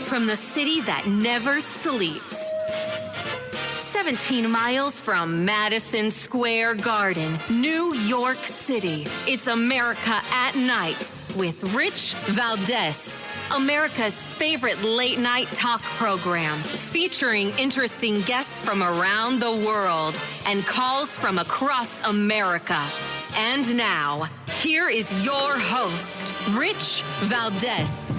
from the city that never sleeps. 17 miles from Madison Square Garden, New York City. It's America at Night with Rich Valdez. America's favorite late-night talk program, featuring interesting guests from around the world and calls from across America. And now, here is your host, Rich Valdez.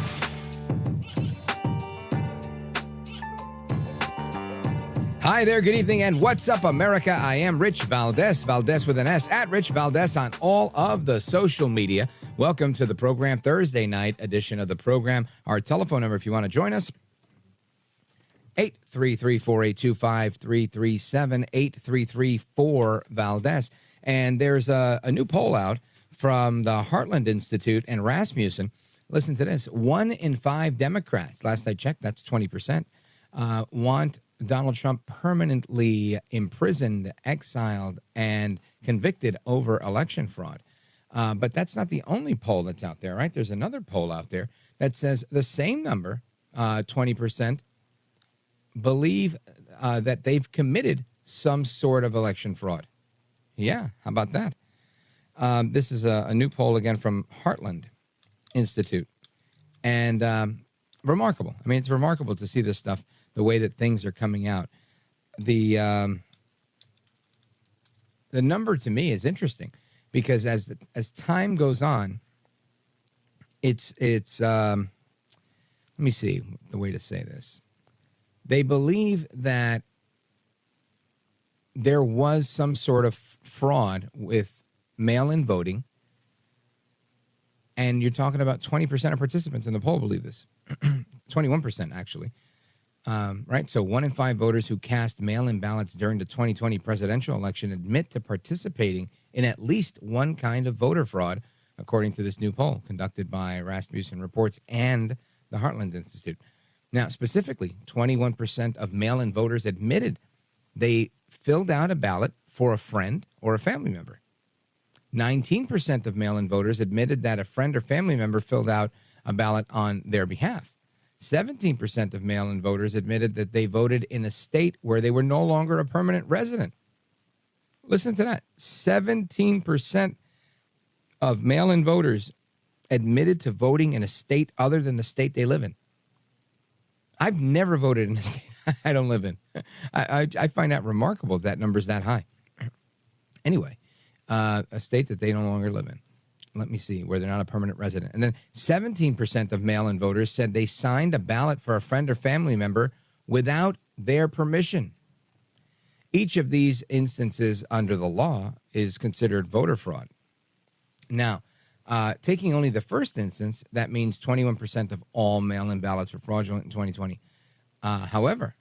Hi there, good evening, and what's up, America? I am Rich Valdez, Valdez with an S, at Rich Valdez on all of the social media. Welcome to the program, Thursday night edition of the program. Our telephone number, if you want to join us, 833-482-5337, 833-4-Valdez. And there's a new poll out from the Heartland Institute and Rasmussen. Listen to this. 1 in 5 Democrats, last I checked, that's 20%, want Donald Trump permanently imprisoned, exiled, and convicted over election fraud. But that's not the only poll that's out there, right? There's another poll out there that says the same number, 20%, believe that they've committed some sort of election fraud. Yeah, how about that? This is a new poll, again, from Heartland Institute. And remarkable. I mean, it's remarkable to see this stuff, the way that things are coming out. The number to me is interesting because as time goes on, it's let me see the way to say this. They believe that there was some sort of fraud with mail-in voting, and you're talking about 20% of participants in the poll believe this. 21% actually. Right, so 1 in 5 voters who cast mail-in ballots during the 2020 presidential election admit to participating in at least one kind of voter fraud, according to this new poll conducted by Rasmussen Reports and the Heartland Institute. Now, specifically, 21% of mail-in voters admitted they filled out a ballot for a friend or a family member. 19% of mail-in voters admitted that a friend or family member filled out a ballot on their behalf. 17% of mail-in voters admitted that they voted in a state where they were no longer a permanent resident. Listen to that. 17% of mail-in voters admitted to voting in a state other than the state they live in. I've never voted in a state I don't live in. I find that remarkable that number's that high. Anyway, a state that they no longer live in. Let me see, where they're not a permanent resident. And then 17% of mail-in voters said they signed a ballot for a friend or family member without their permission. Each of these instances under the law is considered voter fraud. Now, taking only the first instance, that means 21% of all mail-in ballots were fraudulent in 2020. However,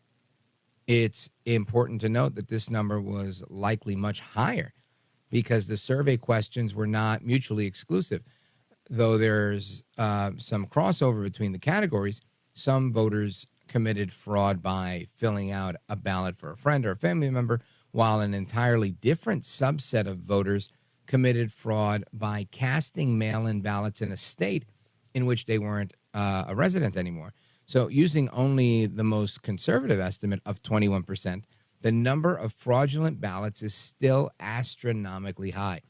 it's important to note that this number was likely much higher because the survey questions were not mutually exclusive. Though there's some crossover between the categories, some voters committed fraud by filling out a ballot for a friend or a family member, while an entirely different subset of voters committed fraud by casting mail-in ballots in a state in which they weren't a resident anymore. So using only the most conservative estimate of 21%, the number of fraudulent ballots is still astronomically high.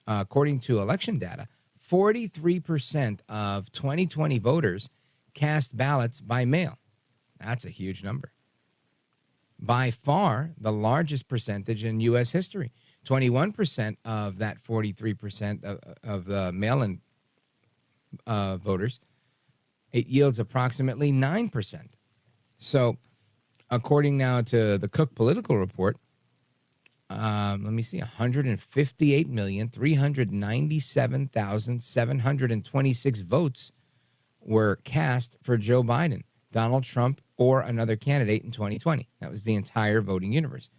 According to election data, 43% of 2020 voters cast ballots by mail. That's a huge number. By far, the largest percentage in U.S. history. 21% of that 43% of the mail-in voters, it yields approximately 9%. So, according now to the Cook Political Report, let me see, 158,397,726 votes were cast for Joe Biden, Donald Trump, or another candidate in 2020. That was the entire voting universe.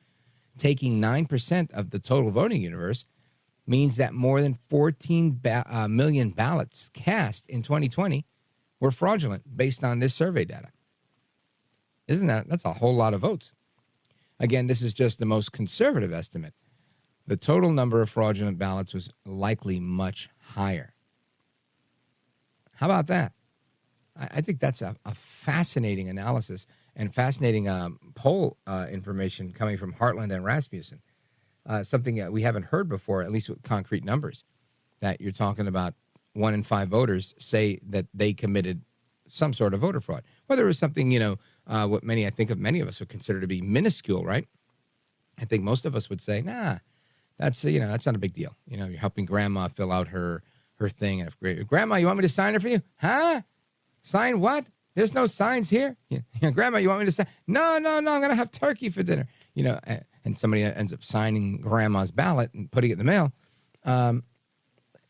Taking 9% of the total voting universe means that more than 14 million ballots cast in 2020 were fraudulent based on this survey data. That's a whole lot of votes. Again, this is just the most conservative estimate. The total number of fraudulent ballots was likely much higher. How about that? I think that's a fascinating analysis and fascinating poll information coming from Heartland and Rasmussen. Something that we haven't heard before, at least with concrete numbers, that you're talking about 1 in 5 voters say that they committed some sort of voter fraud. Whether it was something, what many of us would consider to be minuscule, right? I think most of us would say, nah, that's not a big deal. You're helping grandma fill out her thing. And if grandma, you want me to sign it for you? Huh? Sign what? There's no signs here. Grandma, you want me to sign? No, I'm going to have turkey for dinner. And somebody ends up signing grandma's ballot and putting it in the mail.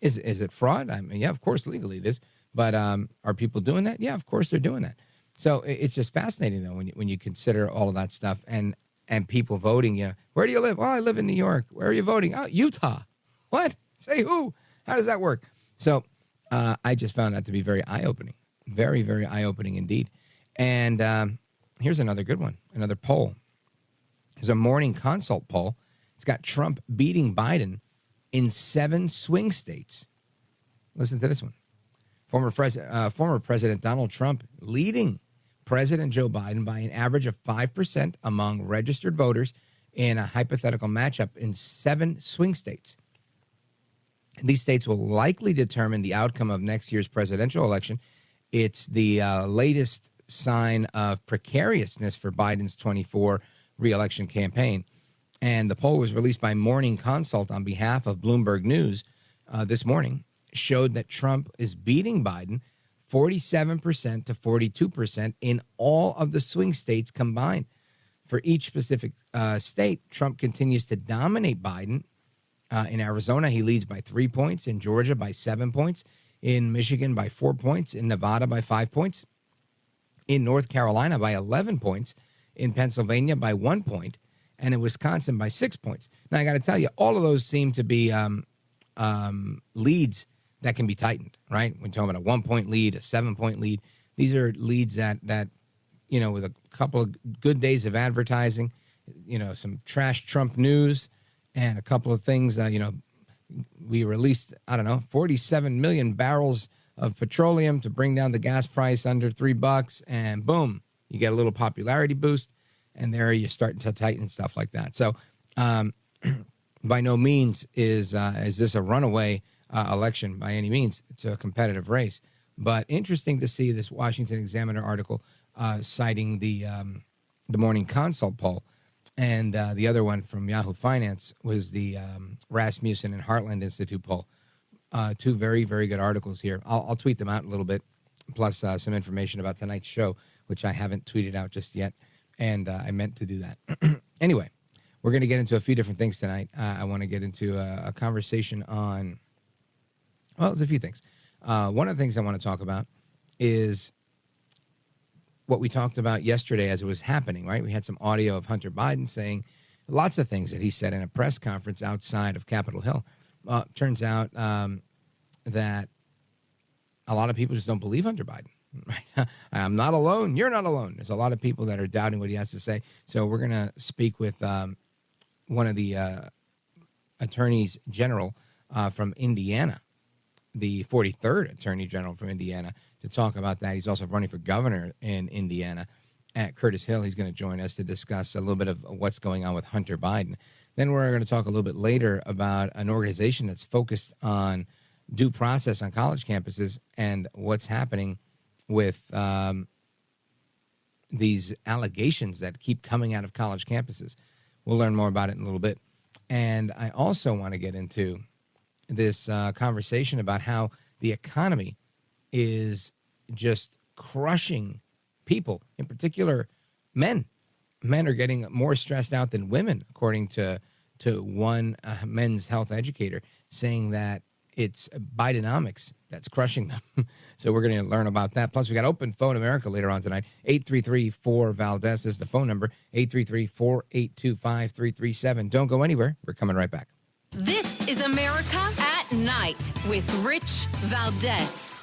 Is it fraud? I mean, yeah, of course, legally it is. But are people doing that? Yeah, of course they're doing that. So it's just fascinating, though, when you consider all of that stuff and people voting. Where do you live? Well, I live in New York. Where are you voting? Oh, Utah. What? Say who? How does that work? So I just found that to be very eye-opening. Very, very eye-opening indeed. And here's another good one, another poll. There's a Morning Consult poll. It's got Trump beating Biden in 7 swing states. Listen to this one. Former President Donald Trump leading President Joe Biden by an average of 5% among registered voters in a hypothetical matchup in 7 swing states. These states will likely determine the outcome of next year's presidential election. It's the latest sign of precariousness for Biden's 24 re-election campaign. And the poll was released by Morning Consult on behalf of Bloomberg News this morning, showed that Trump is beating Biden 47% to 42% in all of the swing states combined. For each specific state, Trump continues to dominate Biden. In Arizona, he leads by 3 points. In Georgia, by 7 points. In Michigan, by 4 points. In Nevada, by 5 points. In North Carolina, by 11 points. In Pennsylvania, by 1 point. And in Wisconsin, by 6 points. Now, I got to tell you, all of those seem to be leads that can be tightened, right? We're talking about a 1 point lead, a 7 point lead. These are leads that with a couple of good days of advertising, some trash Trump news, and a couple of things, we released, 47 million barrels of petroleum to bring down the gas price under $3, and boom, you get a little popularity boost, and there you start to tighten stuff like that. So, by no means is this a runaway election by any means. It's a competitive race, but interesting to see this Washington Examiner article citing the Morning Consult poll, and the other one from Yahoo Finance was the Rasmussen and Heartland Institute poll. 2 very, very good articles here. I'll tweet them out a little bit, plus some information about tonight's show, which I haven't tweeted out just yet, and I meant to do that. Anyway, we're going to get into a few different things tonight. I want to get into a conversation on, well, there's a few things. One of the things I want to talk about is what we talked about yesterday as it was happening, right? We had some audio of Hunter Biden saying lots of things that he said in a press conference outside of Capitol Hill. Turns out that a lot of people just don't believe Hunter Biden. Right? I'm not alone. You're not alone. There's a lot of people that are doubting what he has to say. So we're going to speak with one of the attorneys general from Indiana, the 43rd attorney general from Indiana, to talk about that. He's also running for governor in Indiana at Curtis Hill. He's going to join us to discuss a little bit of what's going on with Hunter Biden. Then we're going to talk a little bit later about an organization that's focused on due process on college campuses and what's happening with these allegations that keep coming out of college campuses. We'll learn more about it in a little bit. And I also want to get into this conversation about how the economy is just crushing people, in particular men. Men are getting more stressed out than women, according to one men's health educator, saying that it's Bidenomics that's crushing them. So we're going to learn about that. Plus, we got Open Phone America later on tonight. 833-4-VALDEZ is the phone number. 833-482-5337. Don't go anywhere. We're coming right back. This is America at Night with Rich Valdez.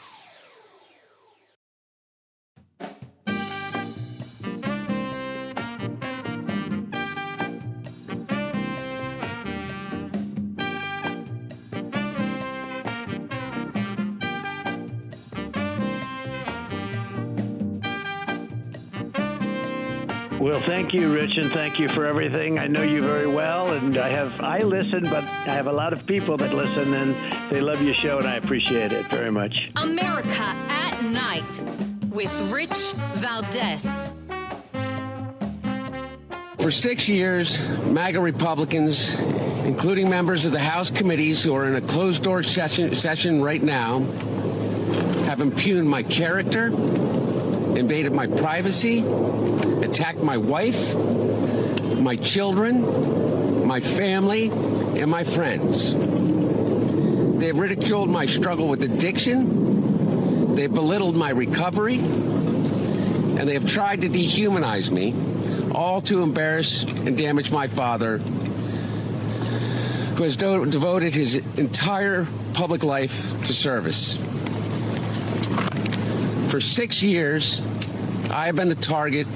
Well, thank you, Rich, and thank you for everything. I know you very well, and I listen, but I have a lot of people that listen, and they love your show, and I appreciate it very much. America at Night with Rich Valdez. For 6 years, MAGA Republicans, including members of the House committees who are in a closed-door session right now, have impugned my character, invaded my privacy, attacked my wife, my children, my family, and my friends. They have ridiculed my struggle with addiction. They've belittled my recovery. And they have tried to dehumanize me, all to embarrass and damage my father, who has devoted his entire public life to service. For 6 years, I have been the target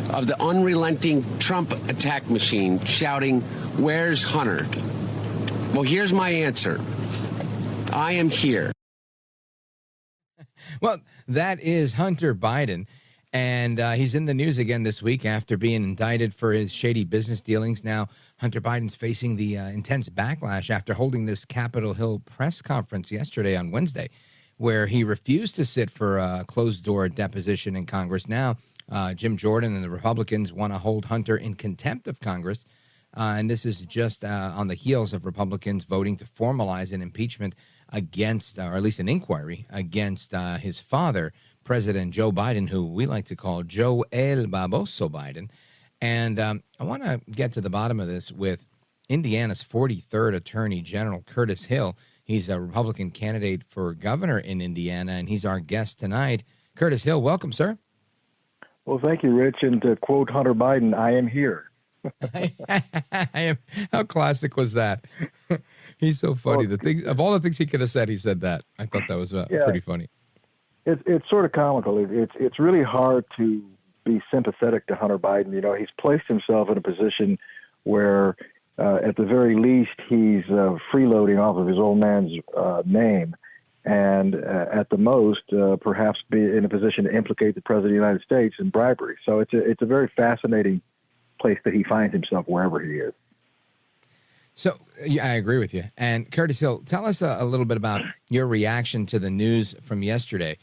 of the unrelenting Trump attack machine, shouting, "Where's Hunter?" Well, here's my answer. I am here. Well, that is Hunter Biden. And he's in the news again this week after being indicted for his shady business dealings. Now, Hunter Biden's facing the intense backlash after holding this Capitol Hill press conference yesterday on Wednesday, where he refused to sit for a closed-door deposition in Congress. Now, Jim Jordan and the Republicans want to hold Hunter in contempt of Congress. And this is just on the heels of Republicans voting to formalize an impeachment against, or at least an inquiry against his father, President Joe Biden, who we like to call Joe El Baboso Biden. And I want to get to the bottom of this with Indiana's 43rd Attorney General, Curtis Hill. He's a Republican candidate for governor in Indiana, and he's our guest tonight. Curtis Hill, welcome, sir. Well, thank you, Rich. And to quote Hunter Biden, I am here. How classic was that? He's so funny. Of all the things he could have said, he said that. I thought that was pretty funny. It's sort of comical. It's really hard to be sympathetic to Hunter Biden. You know, he's placed himself in a position where, at the very least, he's freeloading off of his old man's name, and at the most, perhaps be in a position to implicate the President of the United States in bribery. So it's a very fascinating place that he finds himself wherever he is. So I agree with you. And Curtis Hill, tell us a little bit about your reaction to the news from yesterday.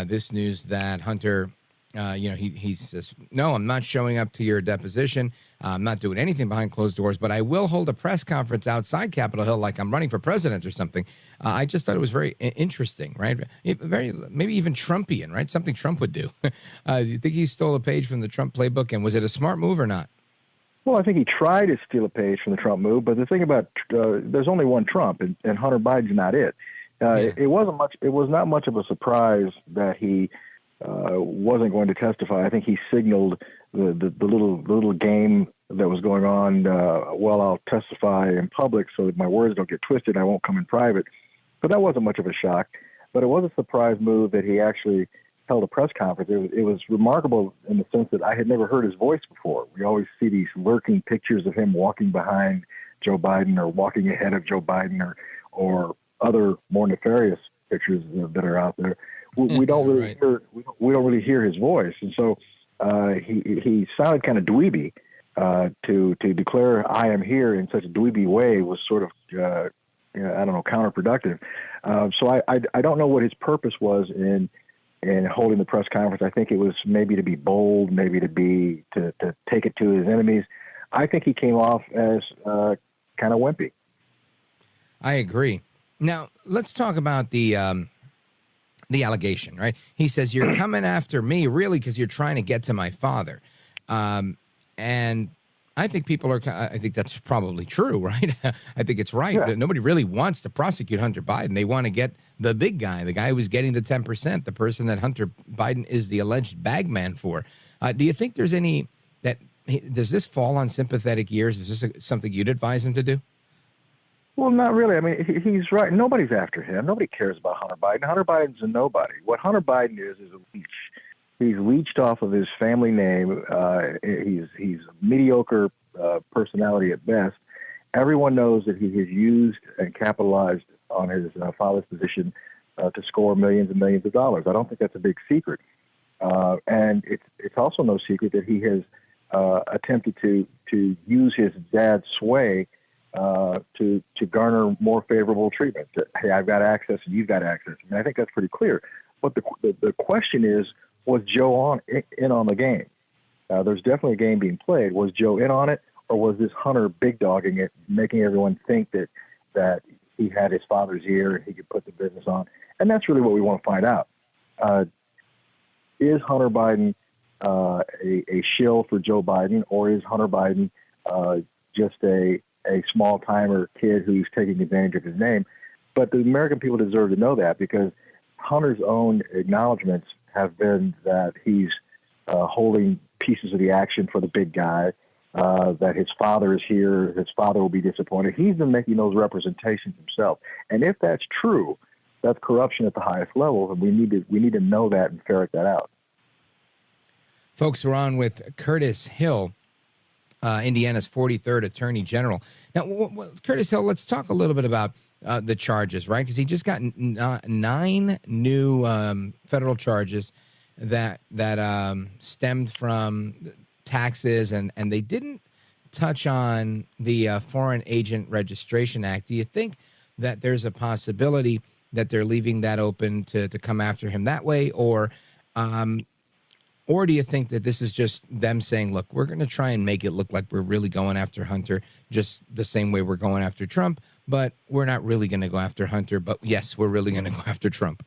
This news that Hunter, he says, no, I'm not showing up to your deposition. I'm not doing anything behind closed doors, but I will hold a press conference outside Capitol Hill like I'm running for president or something. I just thought it was very interesting, right? Very, maybe even Trumpian, right? Something Trump would do. Do you think he stole a page from the Trump playbook, and was it a smart move or not? Well, I think he tried to steal a page from the Trump move, but the thing about there's only one Trump, and Hunter Biden's not it. It was not much of a surprise that he wasn't going to testify. I think he signaled the little game that was going on. Well, I'll testify in public so that my words don't get twisted. I won't come in private. But that wasn't much of a shock. But it was a surprise move that he actually held a press conference. It was remarkable in the sense that I had never heard his voice before. We always see these lurking pictures of him walking behind Joe Biden or walking ahead of Joe Biden or other more nefarious pictures that are out there. We don't really we don't really hear his voice, and so he sounded kind of dweeby. To declare I am here in such a dweeby way was sort of counterproductive. So I don't know what his purpose was in holding the press conference. I think it was maybe to be bold, maybe to take it to his enemies. I think he came off as kind of wimpy. I agree. Now, let's talk about the allegation, right? He says, you're coming after me, really, because you're trying to get to my father. And I think I think that's probably true, right? I think it's right. Yeah. Nobody really wants to prosecute Hunter Biden. They want to get the big guy, the guy who's getting the 10%, the person that Hunter Biden is the alleged bagman for. Do you think does this fall on sympathetic ears? Is this something you'd advise him to do? Well, not really. I mean, he's right. Nobody's after him. Nobody cares about Hunter Biden. Hunter Biden's a nobody. What Hunter Biden is a leech. He's leached off of his family name. He's a mediocre personality at best. Everyone knows that he has used and capitalized on his father's position to score millions and millions of dollars. I don't think that's a big secret. And it's also no secret that he has attempted to use his dad's sway to garner more favorable treatment. That, hey, I've got access and you've got access. I mean, I think that's pretty clear. But the question is, was Joe in on the game? There's definitely a game being played. Was Joe in on it, or was this Hunter big dogging it, making everyone think that he had his father's ear and he could put the business on? And that's really what we want to find out. Is Hunter Biden a shill for Joe Biden, or is Hunter Biden just a small-timer kid who's taking advantage of his name? But the American people deserve to know that, because Hunter's own acknowledgments have been that he's holding pieces of the action for the big guy, that his father is here, his father will be disappointed. He's been making those representations himself. And if that's true, that's corruption at the highest levels, and we need to know that and ferret that out. Folks, we're on with Curtis Hill, Indiana's 43rd Attorney General. Now, Curtis Hill, let's talk a little bit about the charges, right? Because he just got 9 new federal charges that stemmed from taxes, and they didn't touch on the Foreign Agent Registration Act. Do you think that there's a possibility that they're leaving that open to come after him that way, or do you think that this is just them saying, look, we're going to try and make it look like we're really going after Hunter just the same way we're going after Trump, but we're not really going to go after Hunter, but yes, we're really going to go after Trump?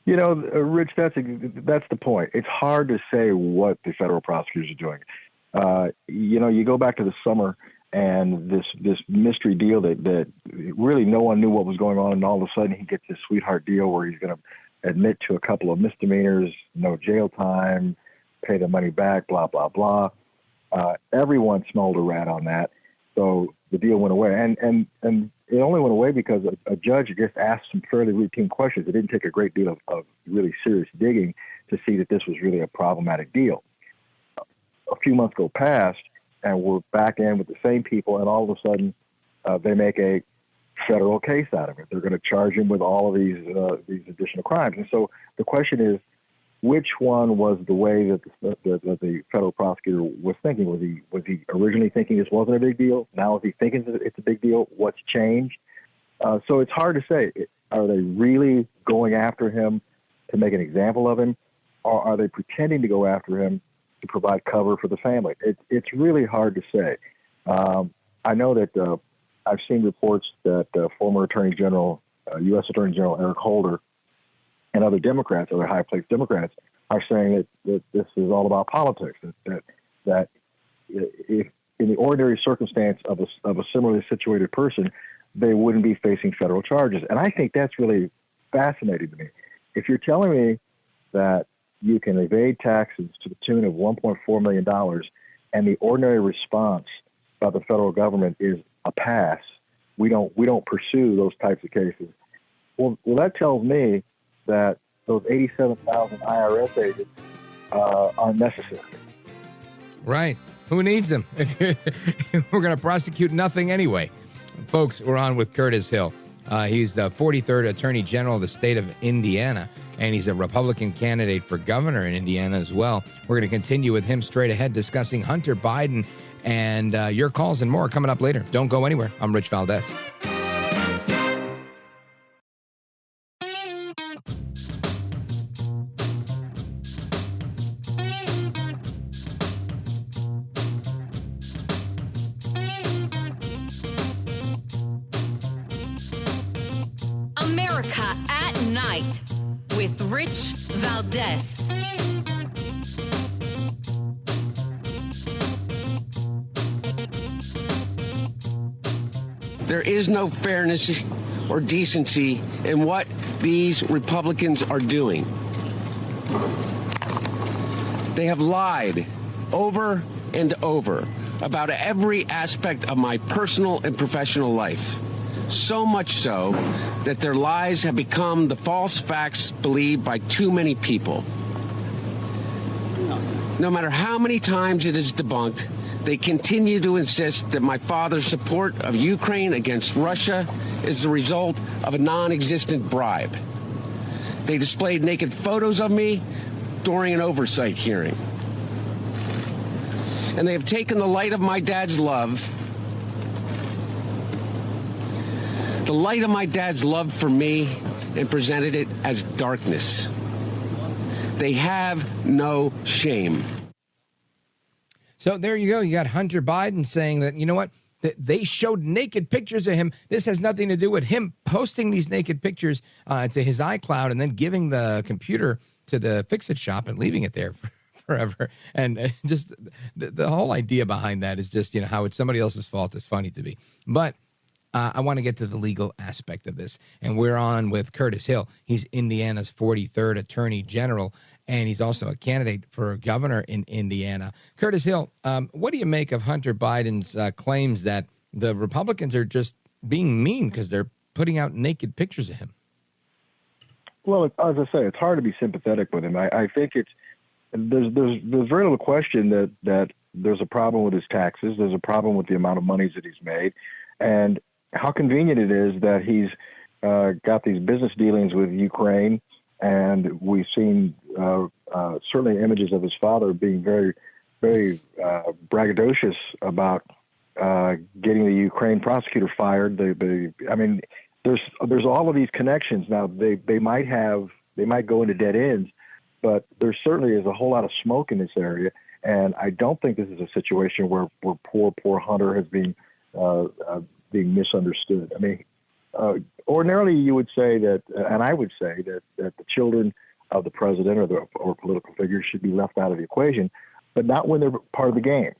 You know, Rich, that's the point. It's hard to say what the federal prosecutors are doing. You go back to the summer and this mystery deal that really no one knew what was going on, and all of a sudden he gets this sweetheart deal where he's going to admit to a couple of misdemeanors, no jail time, pay the money back, blah, blah, blah. Everyone smelled a rat on that. So the deal went away. And it only went away because a judge just asked some fairly routine questions. It didn't take a great deal of really serious digging to see that this was really a problematic deal. A few months go past, and we're back in with the same people, and all of a sudden they make a federal case out of it. They're going to charge him with all of these additional crimes. And so the question is, which one was the way that the federal prosecutor was thinking? Was he originally thinking this wasn't a big deal? Now is he thinking that it's a big deal? What's changed? So it's hard to say. Are they really going after him to make an example of him, or are they pretending to go after him to provide cover for the family? It's really hard to say. I know that I've seen reports that former Attorney General, U.S. Attorney General Eric Holder, and other Democrats, other high-placed Democrats, are saying that this is all about politics. That if in the ordinary circumstance of a similarly situated person, they wouldn't be facing federal charges. And I think that's really fascinating to me. If you're telling me that you can evade taxes to the tune of $1.4 million, and the ordinary response by the federal government is a pass, we don't pursue those types of cases. Well, that tells me that those 87,000 IRS agents aren't necessary. Right. Who needs them? We're going to prosecute nothing anyway. Folks, we're on with Curtis Hill. He's the 43rd Attorney General of the state of Indiana, and he's a Republican candidate for governor in Indiana as well. We're going to continue with him straight ahead, discussing Hunter Biden and your calls and more coming up later. Don't go anywhere. I'm Rich Valdez. America at Night with Rich Valdez. There is no fairness or decency in what these Republicans are doing. They have lied over and over about every aspect of my personal and professional life. So much so that their lies have become the false facts believed by too many people. No matter how many times it is debunked, they continue to insist that my father's support of Ukraine against Russia is the result of a non-existent bribe. They displayed naked photos of me during an oversight hearing. and they have taken the light of my dad's love, the light of my dad's love for me, and presented it as darkness. They have no shame. So there you go. You got Hunter Biden saying that, you know what? They showed naked pictures of him. This has nothing to do with him posting these naked pictures to his iCloud and then giving the computer to the fix-it shop and leaving it there forever. And just the whole idea behind that is just, how it's somebody else's fault is funny to me. But I want to get to the legal aspect of this. And we're on with Curtis Hill. He's Indiana's 43rd Attorney General, and he's also a candidate for governor in Indiana. Curtis Hill, what do you make of Hunter Biden's claims that the Republicans are just being mean because they're putting out naked pictures of him? Well, as I say, it's hard to be sympathetic with him. I think there's very little question that there's a problem with his taxes. There's a problem with the amount of monies that he's made, and how convenient it is that he's got these business dealings with Ukraine. And we've seen certainly images of his father being very, very braggadocious about getting the Ukraine prosecutor fired. There's all of these connections. Now they might go into dead ends, but there certainly is a whole lot of smoke in this area. And I don't think this is a situation where poor Hunter has been being misunderstood. I mean, ordinarily you would say that, and I would say that the children of the president or political figures should be left out of the equation, but not when they're part of the game.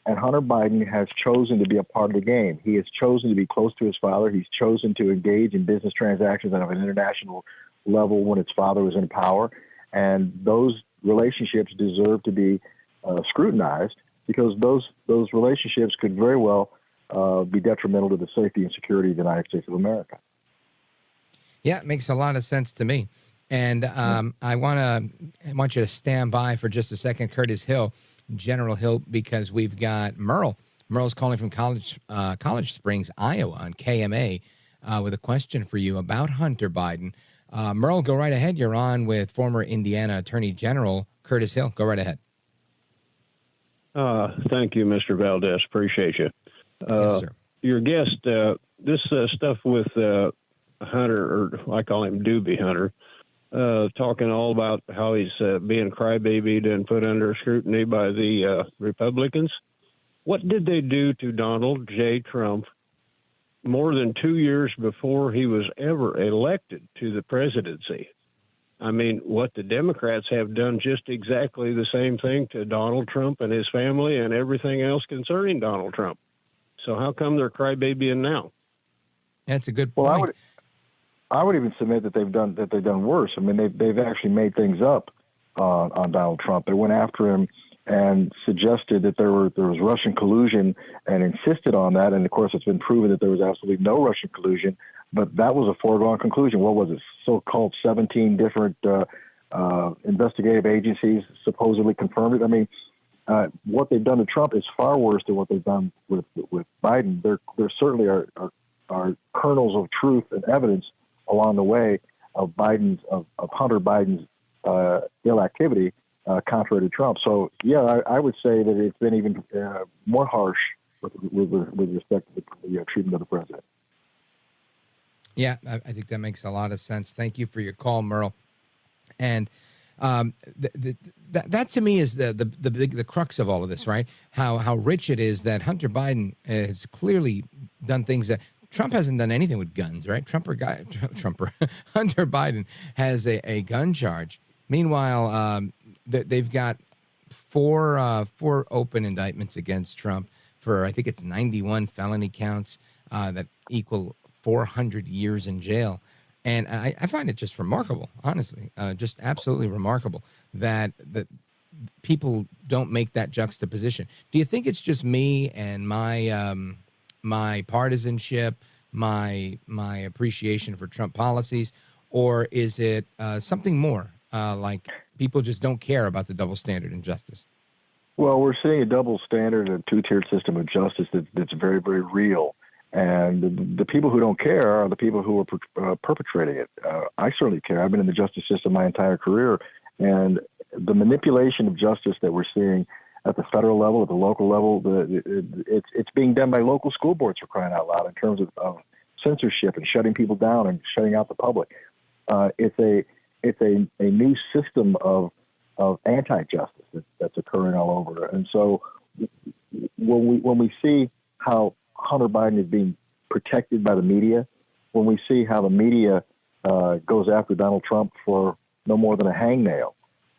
And Hunter Biden has chosen to be a part of the game. He has chosen to be close to his father. He's chosen to engage in business transactions on an international level when his father was in power. And those relationships deserve to be scrutinized, because those relationships could very well be detrimental to the safety and security of the United States of America. Yeah, it makes a lot of sense to me. And I want you to stand by for just a second, Curtis Hill, General Hill, because we've got Merle. Merle's calling from College Springs, Iowa, on KMA with a question for you about Hunter Biden. Merle, go right ahead. You're on with former Indiana Attorney General Curtis Hill. Go right ahead. Thank you, Mr. Valdez. Appreciate you. Yes, sir. Your guest, this stuff with Hunter, or I call him Doobie Hunter, talking all about how he's being crybabied and put under scrutiny by the Republicans. What did they do to Donald J. Trump more than 2 years before he was ever elected to the presidency? I mean, what the Democrats have done just exactly the same thing to Donald Trump and his family and everything else concerning Donald Trump. So how come they're crybabying now? That's a good point. Well, I would even submit that they've done worse. I mean, they've actually made things up on Donald Trump. They went after him and suggested that there was Russian collusion and insisted on that. And of course, it's been proven that there was absolutely no Russian collusion. But that was a foregone conclusion. What was it? So-called 17 different investigative agencies supposedly confirmed it. I mean, what they've done to Trump is far worse than what they've done with Biden. There certainly are kernels of truth and evidence along the way of Hunter Biden's ill activity contrary to Trump. So yeah, I would say that it's been even more harsh with respect to the treatment of the president. Yeah, I think that makes a lot of sense. Thank you for your call, Merle. And that to me is the crux of all of this, right? How rich it is that Hunter Biden has clearly done things that Trump hasn't done anything with guns, right? Hunter Biden has a gun charge. Meanwhile, they've got four open indictments against Trump for, I think it's 91 felony counts that equal 400 years in jail. And I find it just remarkable, honestly, just absolutely remarkable that people don't make that juxtaposition. Do you think it's just me and my partisanship, my appreciation for Trump policies, or is it something more, like people just don't care about the double standard in justice? Well, we're seeing a double standard, a two-tiered system of justice that's very, very real. And the people who don't care are the people who are perpetrating it. I certainly care. I've been in the justice system my entire career, and the manipulation of justice that we're seeing at the federal level, at the local level. It's being done by local school boards, for crying out loud, in terms of censorship and shutting people down and shutting out the public. It's a new system of anti-justice that's occurring all over. And so when we see how Hunter Biden is being protected by the media, when we see how the media goes after Donald Trump for no more than a hangnail,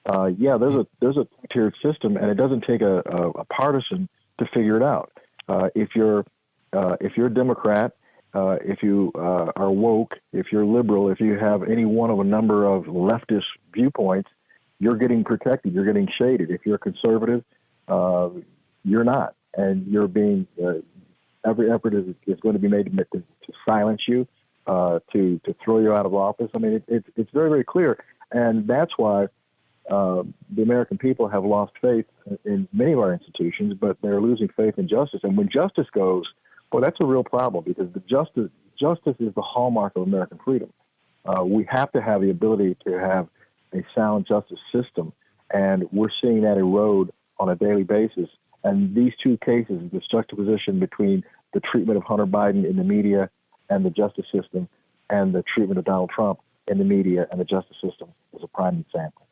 there's a tiered system, and it doesn't take a partisan to figure it out. If you're a Democrat, if you are woke, if you're liberal, if you have any one of a number of leftist viewpoints, you're getting protected. You're getting shaded. If you're a conservative, you're not, and you're being. Every effort is going to be made to silence you, to throw you out of office. I mean, it's very, very clear, and that's why the American people have lost faith in many of our institutions, but they're losing faith in justice. And when justice goes, well, that's a real problem, because the justice is the hallmark of American freedom. We have to have the ability to have a sound justice system, and we're seeing that erode on a daily basis. And these two cases, the juxtaposition between the treatment of Hunter Biden in the media and the justice system, and the treatment of Donald Trump in the media and the justice system, is a prime example.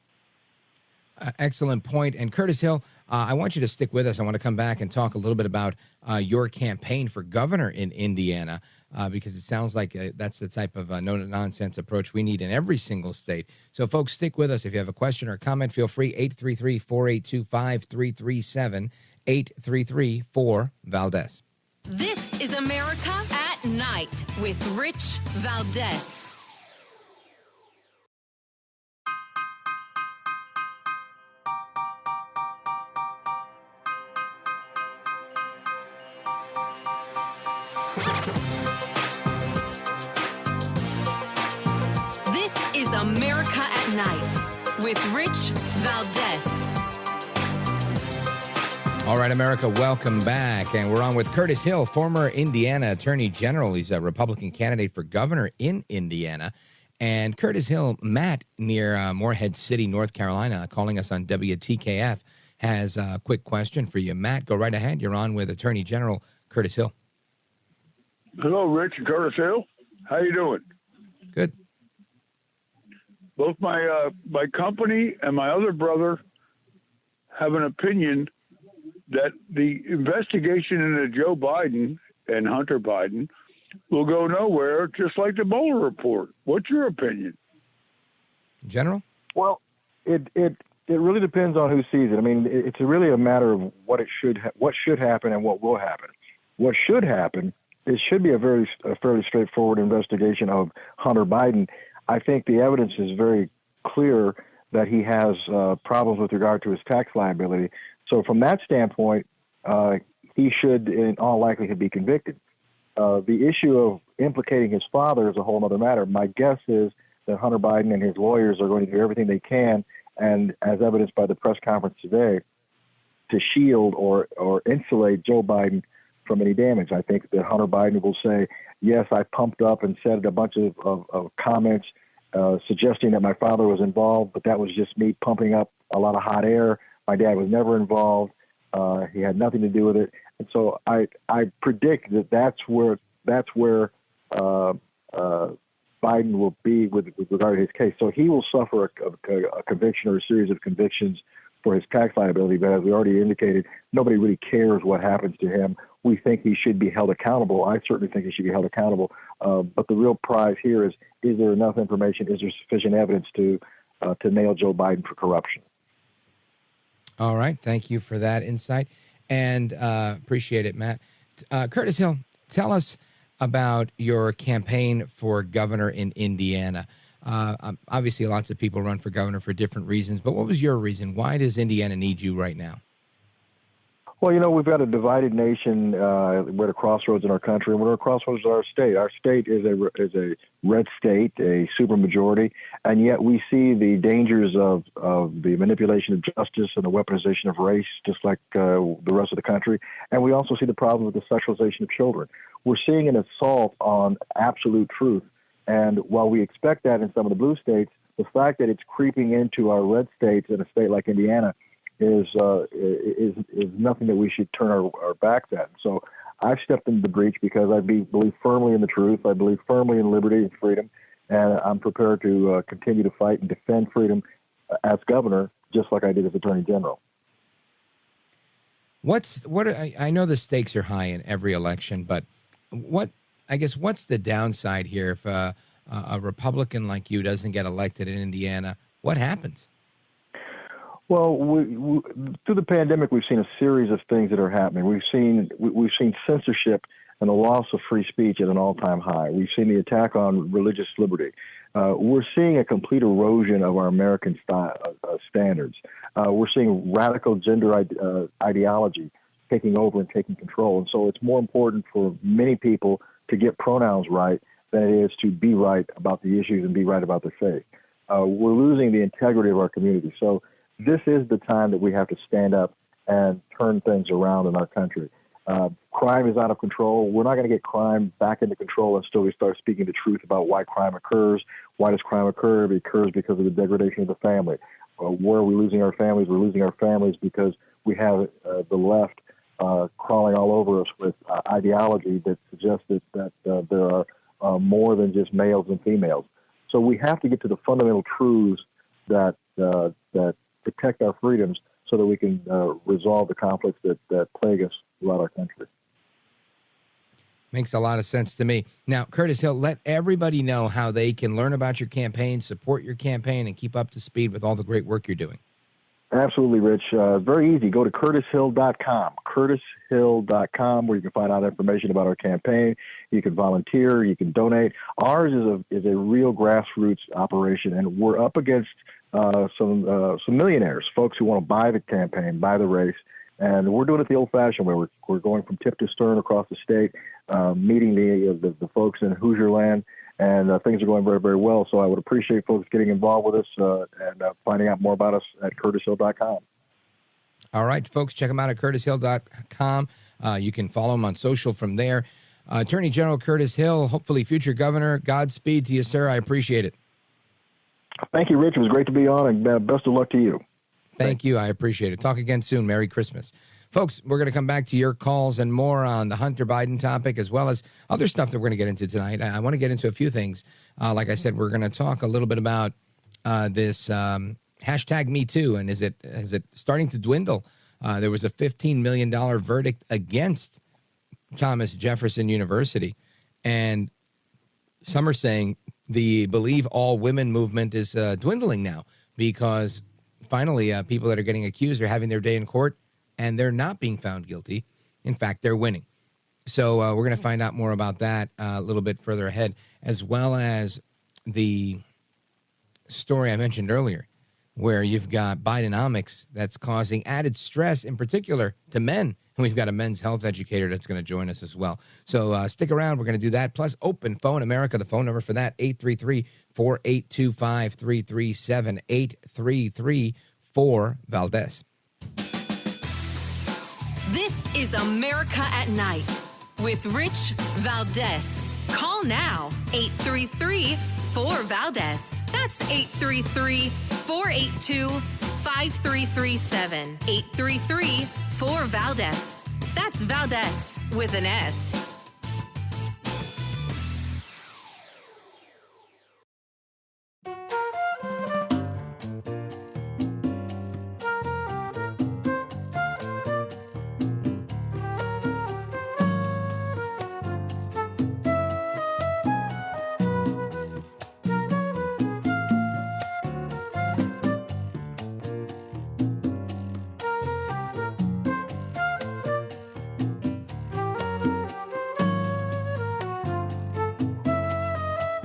Excellent point. And Curtis Hill, I want you to stick with us. I want to come back and talk a little bit about your campaign for governor in Indiana, because it sounds like that's the type of no-nonsense approach we need in every single state. So, folks, stick with us. If you have a question or comment, feel free. 833-482-5337, 833-4-VALDEZ. This is America at Night with Rich Valdez. This is America at Night with Rich Valdez. All right, America, welcome back. And we're on with Curtis Hill, former Indiana Attorney General. He's a Republican candidate for governor in Indiana. And Curtis Hill, Matt, near Morehead City, North Carolina, calling us on WTKF, has a quick question for you. Matt, go right ahead. You're on with Attorney General Curtis Hill. Hello, Rich and Curtis Hill. How you doing? Good. Both my company and my other brother have an opinion that the investigation into Joe Biden and Hunter Biden will go nowhere, just like the Mueller report. What's your opinion? General? Well, it really depends on who sees it. I mean, it's really a matter of what should happen and what will happen. What should happen, it should be a fairly straightforward investigation of Hunter Biden. I think the evidence is very clear that he has problems with regard to his tax liability. So from that standpoint, he should, in all likelihood, be convicted. The issue of implicating his father is a whole other matter. My guess is that Hunter Biden and his lawyers are going to do everything they can, and as evidenced by the press conference today, to shield or insulate Joe Biden from any damage. I think that Hunter Biden will say, yes, I pumped up and said a bunch of comments suggesting that my father was involved, but that was just me pumping up a lot of hot air. My dad was never involved. He had nothing to do with it. And so I predict that that's where Biden will be with regard to his case. So he will suffer a conviction or a series of convictions for his tax liability. But as we already indicated, nobody really cares what happens to him. We think he should be held accountable. I certainly think he should be held accountable. But the real prize here is there enough information? Is there sufficient evidence to nail Joe Biden for corruption? All right. Thank you for that insight, and appreciate it, Matt. Curtis Hill, tell us about your campaign for governor in Indiana. Obviously, lots of people run for governor for different reasons, but what was your reason? Why does Indiana need you right now? Well, we've got a divided nation. We're at a crossroads in our country, and we're at a crossroads in our state. Our state is a red state, a supermajority, and yet we see the dangers of the manipulation of justice and the weaponization of race, just like the rest of the country. And we also see the problem with the sexualization of children. We're seeing an assault on absolute truth. And while we expect that in some of the blue states, the fact that it's creeping into our red states in a state like Indiana is nothing that we should turn our backs at. So I've stepped into the breach because I believe firmly in the truth. I believe firmly in liberty and freedom, and I'm prepared to continue to fight and defend freedom as governor, just like I did as Attorney General. I know the stakes are high in every election, but what's the downside here if a Republican like you doesn't get elected in Indiana? What happens? Well, through the pandemic, we've seen a series of things that are happening. We've seen censorship and the loss of free speech at an all-time high. We've seen the attack on religious liberty. We're seeing a complete erosion of our American standards. We're seeing radical gender ideology taking over and taking control. And so it's more important for many people to get pronouns right than it is to be right about the issues and be right about their faith. We're losing the integrity of our community. So this is the time that we have to stand up and turn things around in our country. Crime is out of control. We're not going to get crime back into control until we start speaking the truth about why crime occurs. Why does crime occur? It occurs because of the degradation of the family. Where are we losing our families? We're losing our families because we have the left crawling all over us with ideology that suggests that there are more than just males and females. So we have to get to the fundamental truths that protect our freedoms so that we can resolve the conflicts that plague us throughout our country. Makes a lot of sense to me. Now, Curtis Hill, let everybody know how they can learn about your campaign, support your campaign, and keep up to speed with all the great work you're doing. Absolutely, Rich. Very easy. Go to curtishill.com, curtishill.com, where you can find out information about our campaign. You can volunteer. You can donate. Ours is a real grassroots operation, and we're up against some millionaires, folks who want to buy the campaign, buy the race. And we're doing it the old-fashioned way. We're going from tip to stern across the state, meeting the folks in Hoosier land, and things are going very, very well. So I would appreciate folks getting involved with us and finding out more about us at curtishill.com. All right, folks, check them out at curtishill.com. You can follow them on social from there. Attorney General Curtis Hill, hopefully future governor. Godspeed to you, sir. I appreciate it. Thank you, Rich. It was great to be on, and best of luck to you. Thank you. I appreciate it. Talk again soon. Merry Christmas. Folks, we're going to come back to your calls and more on the Hunter Biden topic, as well as other stuff that we're going to get into tonight. I want to get into a few things. Like I said, we're going to talk a little bit about this hashtag Me Too, and is it starting to dwindle? There was a $15 million verdict against Thomas Jefferson University, and some are saying the Believe All Women movement is dwindling now because finally, people that are getting accused are having their day in court, and they're not being found guilty. In fact, they're winning. So we're going to find out more about that a little bit further ahead, as well as the story I mentioned earlier, where you've got Bidenomics that's causing added stress, in particular to men. And we've got a men's health educator that's going to join us as well. So stick around. We're going to do that. Plus, Open Phone America, the phone number for that, 833-482-5337, 833-4-VALDEZ. This is America at Night with Rich Valdez. Call now, 833-4-VALDEZ. That's 833-482-5337, 833-4-VALDEZ. That's Valdez with an S.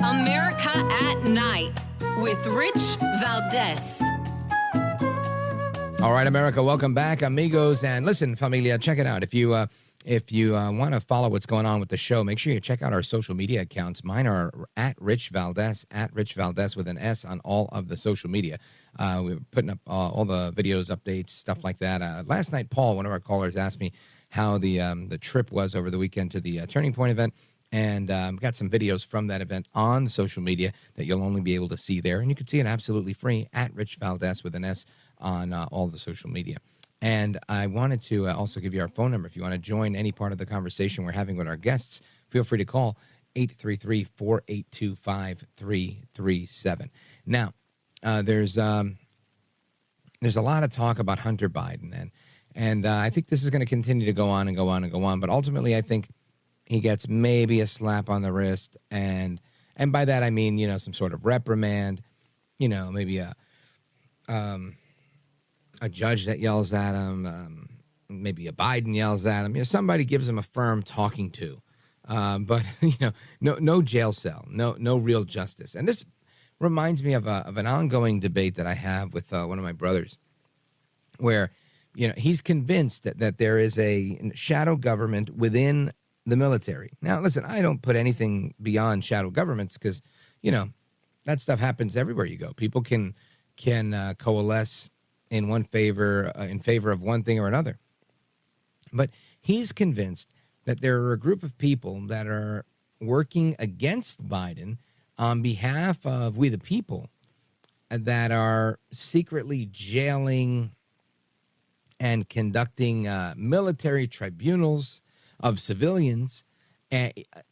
America at Night with Rich Valdez. All right, America, welcome back, amigos. And listen, familia, check it out. If you want to follow what's going on with the show, make sure you check out our social media accounts. Mine are at Rich Valdez with an S on all of the social media. We're putting up all the videos, updates, stuff like that. Last night, Paul, one of our callers, asked me how the trip was over the weekend to the Turning Point event. And got some videos from that event on social media that you'll only be able to see there. And you can see it absolutely free at Rich Valdez with an S on all the social media. And I wanted to also give you our phone number. If you want to join any part of the conversation we're having with our guests, feel free to call 833-482-5337. Now, there's a lot of talk about Hunter Biden, and I think this is going to continue to go on and go on and go on. But ultimately, I think he gets maybe a slap on the wrist, and by that I mean, some sort of reprimand, maybe a judge that yells at him, maybe a Biden yells at him. Somebody gives him a firm talking to, but no jail cell, no real justice. And this reminds me of an ongoing debate that I have with one of my brothers, where he's convinced that there is a shadow government within the military. Now, listen, I don't put anything beyond shadow governments because that stuff happens everywhere you go. People can coalesce in favor of one thing or another. But he's convinced that there are a group of people that are working against Biden on behalf of we the people, that are secretly jailing and conducting military tribunals of civilians,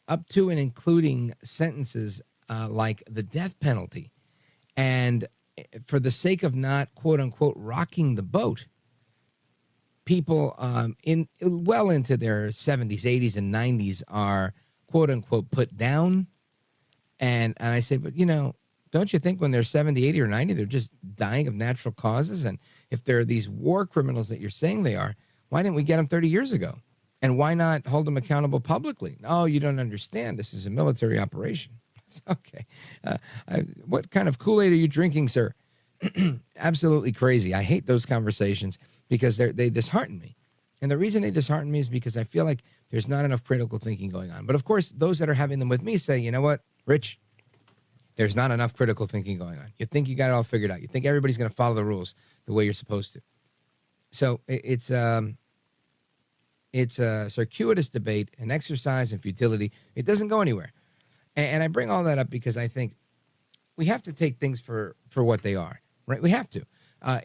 up to and including sentences like the death penalty. And for the sake of not, quote unquote, rocking the boat, people well into their 70s, 80s, and 90s are, quote unquote, put down. And I say, but don't you think when they're 70, 80, or 90, they're just dying of natural causes? And if they're these war criminals that you're saying they are, why didn't we get them 30 years ago? And why not hold them accountable publicly? Oh, you don't understand. This is a military operation. Okay. What kind of Kool-Aid are you drinking, sir? Absolutely crazy. I hate those conversations because they dishearten me. And the reason they dishearten me is because I feel like there's not enough critical thinking going on. But of course, those that are having them with me say, you know what, Rich, there's not enough critical thinking going on. You think you got it all figured out. You think everybody's going to follow the rules the way you're supposed to. So it's a circuitous debate, an exercise in futility. It doesn't go anywhere. And I bring all that up because I think we have to take things for what they are, right? We have to.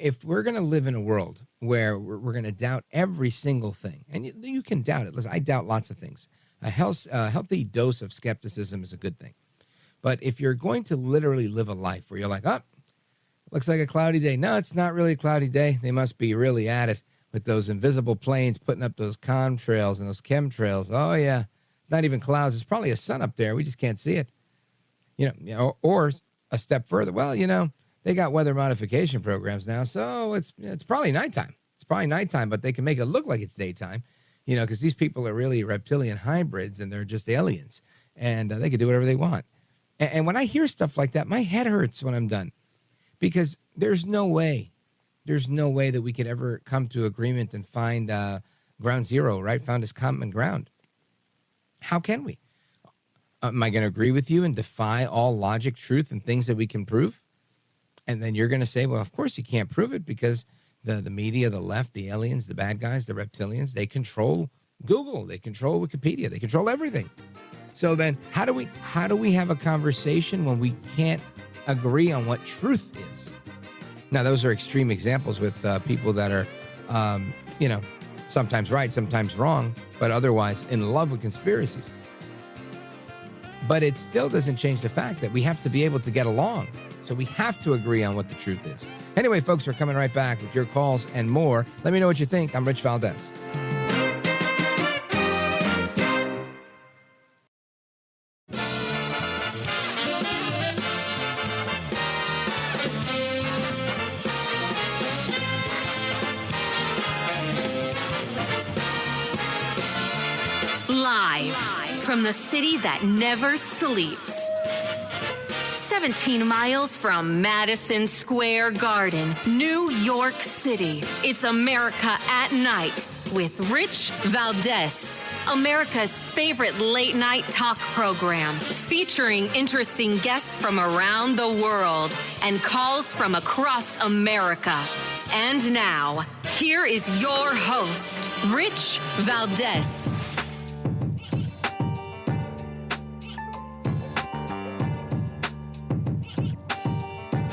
If we're going to live in a world where we're going to doubt every single thing, and you can doubt it. Listen, I doubt lots of things. A healthy dose of skepticism is a good thing. But if you're going to literally live a life where you're like, oh, looks like a cloudy day. No, it's not really a cloudy day. They must be really at it with those invisible planes putting up those contrails and those chemtrails. Oh, yeah. It's not even clouds. It's probably a sun up there. We just can't see it. Or a step further. Well, they got weather modification programs now, so it's probably nighttime. It's probably nighttime, but they can make it look like it's daytime, because these people are really reptilian hybrids and they're just aliens, and they can do whatever they want. And when I hear stuff like that, my head hurts when I'm done, because there's no way that we could ever come to agreement and find ground zero, right? Found this common ground. How can we? Am I going to agree with you and defy all logic, truth, and things that we can prove? And then you're going to say, well, of course you can't prove it because the media, the left, the aliens, the bad guys, the reptilians, they control Google, they control Wikipedia, they control everything. So then how do we have a conversation when we can't agree on what truth is? Now, those are extreme examples with people that are, sometimes right, sometimes wrong, but otherwise in love with conspiracies. But it still doesn't change the fact that we have to be able to get along. So we have to agree on what the truth is. Anyway, folks, we're coming right back with your calls and more. Let me know what you think. I'm Rich Valdez. Live from the city that never sleeps. 17 miles from Madison Square Garden, New York City. It's America at Night with Rich Valdez, America's favorite late-night talk program, featuring interesting guests from around the world and calls from across America. And now, here is your host, Rich Valdez.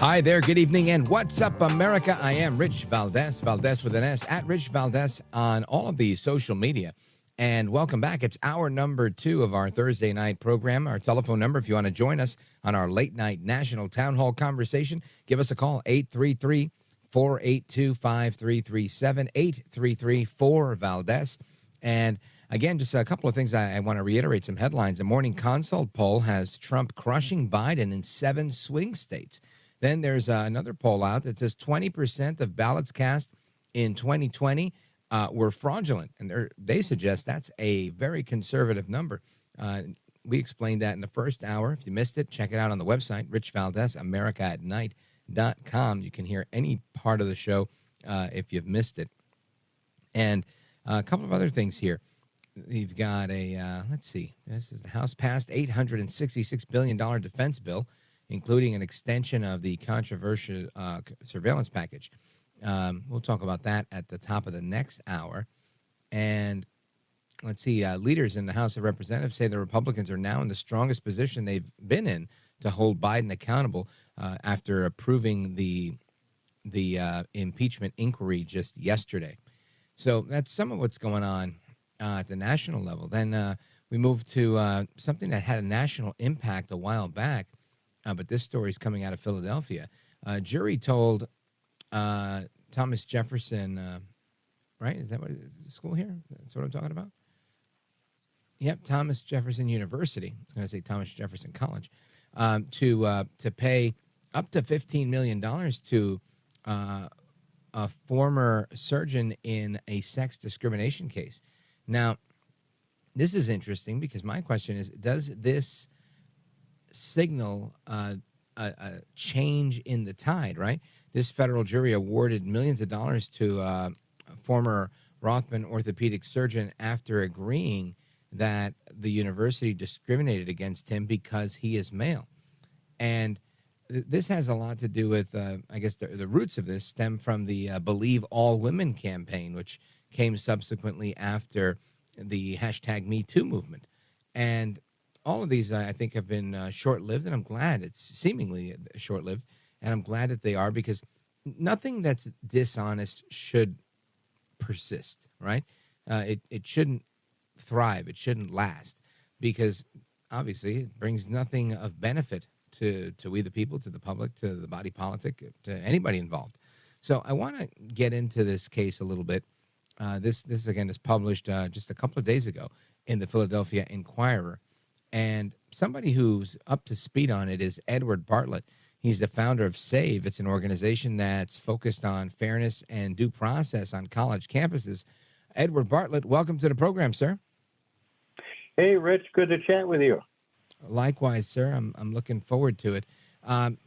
Hi there, good evening, and what's up, America? I am Rich Valdez, Valdez with an S, at Rich Valdez on all of the social media. And welcome back. It's hour number 2 of our Thursday night program. Our telephone number, if you want to join us on our late night national town hall conversation, give us a call, 833-482-5337, 833-4-VALDEZ. And again, just a couple of things I want to reiterate, some headlines. The Morning Consult poll has Trump crushing Biden in 7 swing states. Then there's another poll out that says 20% of ballots cast in 2020 were fraudulent. And they suggest that's a very conservative number. We explained that in the first hour. If you missed it, check it out on the website, Rich Valdez, AmericaAtNight.com. You can hear any part of the show if you've missed it. And a couple of other things here. You've got let's see. This is the House passed $866 billion defense bill, including an extension of the controversial surveillance package. We'll talk about that at the top of the next hour. And let's see, leaders in the House of Representatives say the Republicans are now in the strongest position they've been in to hold Biden accountable after approving the impeachment inquiry just yesterday. So that's some of what's going on at the national level. Then we move to something that had a national impact a while back. But this story is coming out of Philadelphia. A jury told Thomas Jefferson, right? Is that what is the school here? That's what I'm talking about? Yep, Thomas Jefferson University. I was going to say Thomas Jefferson College, to pay up to $15 million to a former surgeon in a sex discrimination case. Now, this is interesting because my question is, does this signal a change in the tide, right? This federal jury awarded millions of dollars to a former Rothman orthopedic surgeon after agreeing that the university discriminated against him because he is male. And this has a lot to do with, I guess the roots of this stem from the Believe All Women campaign, which came subsequently after the hashtag Me Too movement. And all of these, I think, have been short-lived, and I'm glad it's seemingly short-lived, and I'm glad that they are, because nothing that's dishonest should persist, right? It shouldn't thrive. It shouldn't last, because obviously it brings nothing of benefit to we the people, to the public, to the body politic, to anybody involved. So I want to get into this case a little bit. This again, is published just a couple of days ago in the Philadelphia Inquirer. And somebody who's up to speed on it is Edward Bartlett. He's the founder of SAVE. It's an organization that's focused on fairness and due process on college campuses. Edward Bartlett, welcome to the program, sir. Hey, Rich, good to chat with you. Likewise, sir. I'm looking forward to it.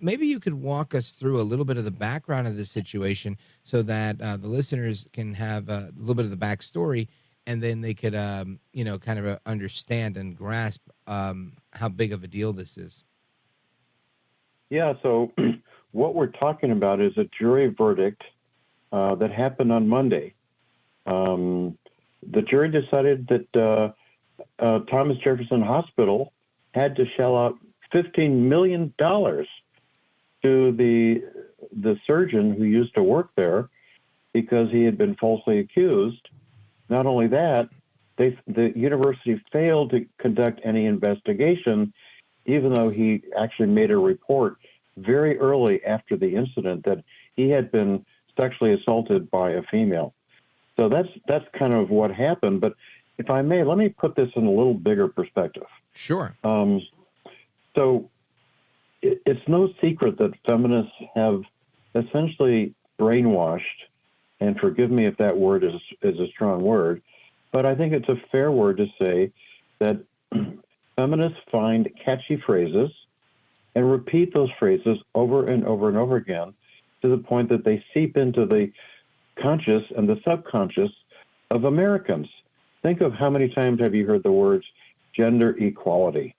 Maybe you could walk us through a little bit of the background of this situation so that the listeners can have a little bit of the backstory, and then they could, kind of understand and grasp how big of a deal this is. Yeah, so what we're talking about is a jury verdict that happened on Monday. The jury decided that Thomas Jefferson Hospital had to shell out $15 million to the surgeon who used to work there because he had been falsely accused. Not only that, the university failed to conduct any investigation, even though he actually made a report very early after the incident that he had been sexually assaulted by a female. So that's kind of what happened. But if I may, let me put this in a little bigger perspective. Sure. So it's no secret that feminists have essentially brainwashed, and forgive me if that word is a strong word, but I think it's a fair word to say that feminists find catchy phrases and repeat those phrases over and over and over again to the point that they seep into the conscious and the subconscious of Americans. Think of how many times have you heard the words gender equality,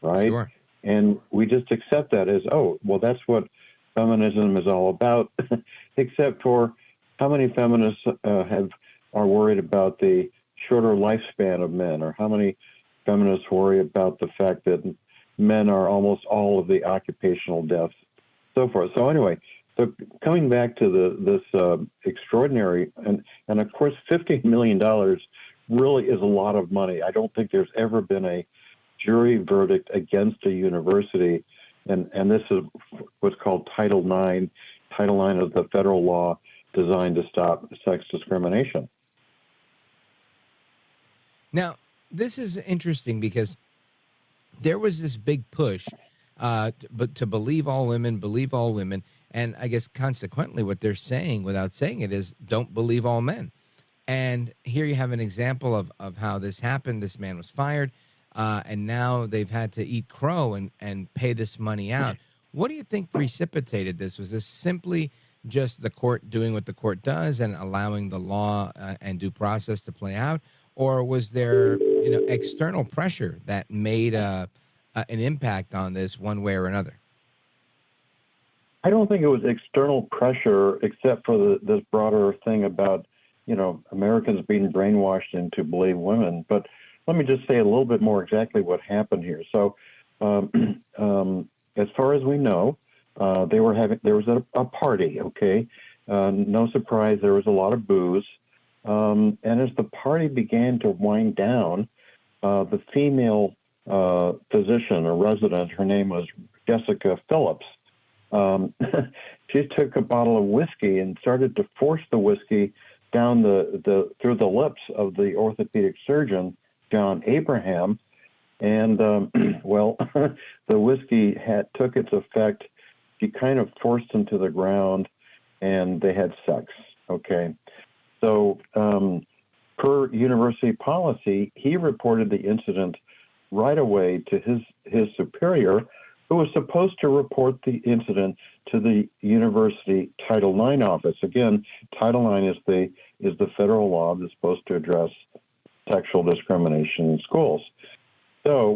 right? Sure. And we just accept that as, oh, well, that's what feminism is all about, except for how many feminists are worried about the shorter lifespan of men, or how many feminists worry about the fact that men are almost all of the occupational deaths so forth. So anyway, so coming back to this extraordinary, and of course, $15 million really is a lot of money. I don't think there's ever been a jury verdict against a university, and this is what's called Title IX. Title IX is the federal law designed to stop sex discrimination. Now, this is interesting because there was this big push but to believe all women, and I guess consequently what they're saying without saying it is don't believe all men. And here you have an example of how this happened. This man was fired, and now they've had to eat crow and pay this money out. What do you think precipitated this? Was this simply just the court doing what the court does and allowing the law and due process to play out? Or was there, external pressure that made an impact on this one way or another? I don't think it was external pressure, except for this broader thing about, Americans being brainwashed into believe women. But let me just say a little bit more exactly what happened here. So, as far as we know, there was a party. Okay, no surprise, there was a lot of booze. And as the party began to wind down, the female physician or resident, her name was Jessica Phillips. She took a bottle of whiskey and started to force the whiskey down through the lips of the orthopedic surgeon, John Abraham. And, the whiskey took its effect. She kind of forced him to the ground, and they had sex. Okay. So, per university policy, he reported the incident right away to his superior, who was supposed to report the incident to the university Title IX office. Again, Title IX is the federal law that's supposed to address sexual discrimination in schools. So,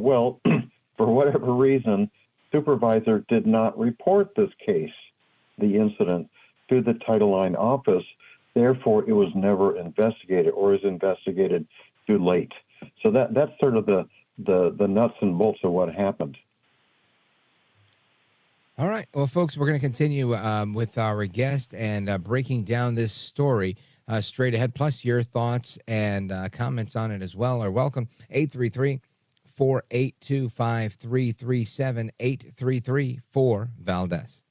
for whatever reason, supervisor did not report this case, the incident, to the Title IX office. Therefore, it was never investigated, or is investigated too late. So that's sort of the nuts and bolts of what happened. All right. Well, folks, we're going to continue with our guest and breaking down this story straight ahead. Plus, your thoughts and comments on it as well are welcome. 833-482-5337, 833-4-VALDEZ.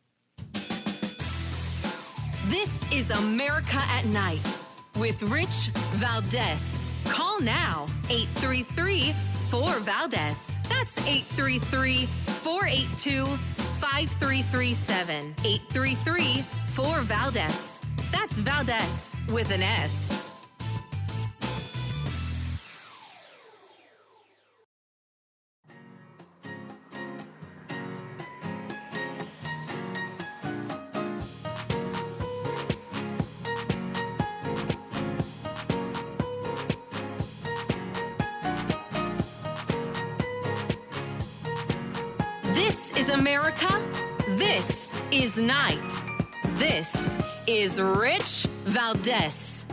This is America at Night with Rich Valdez. Call now, 833-4-VALDEZ. That's 833-482-5337. 833-4-VALDEZ. That's Valdez with an S. This is America. This is Night. This is Rich Valdez.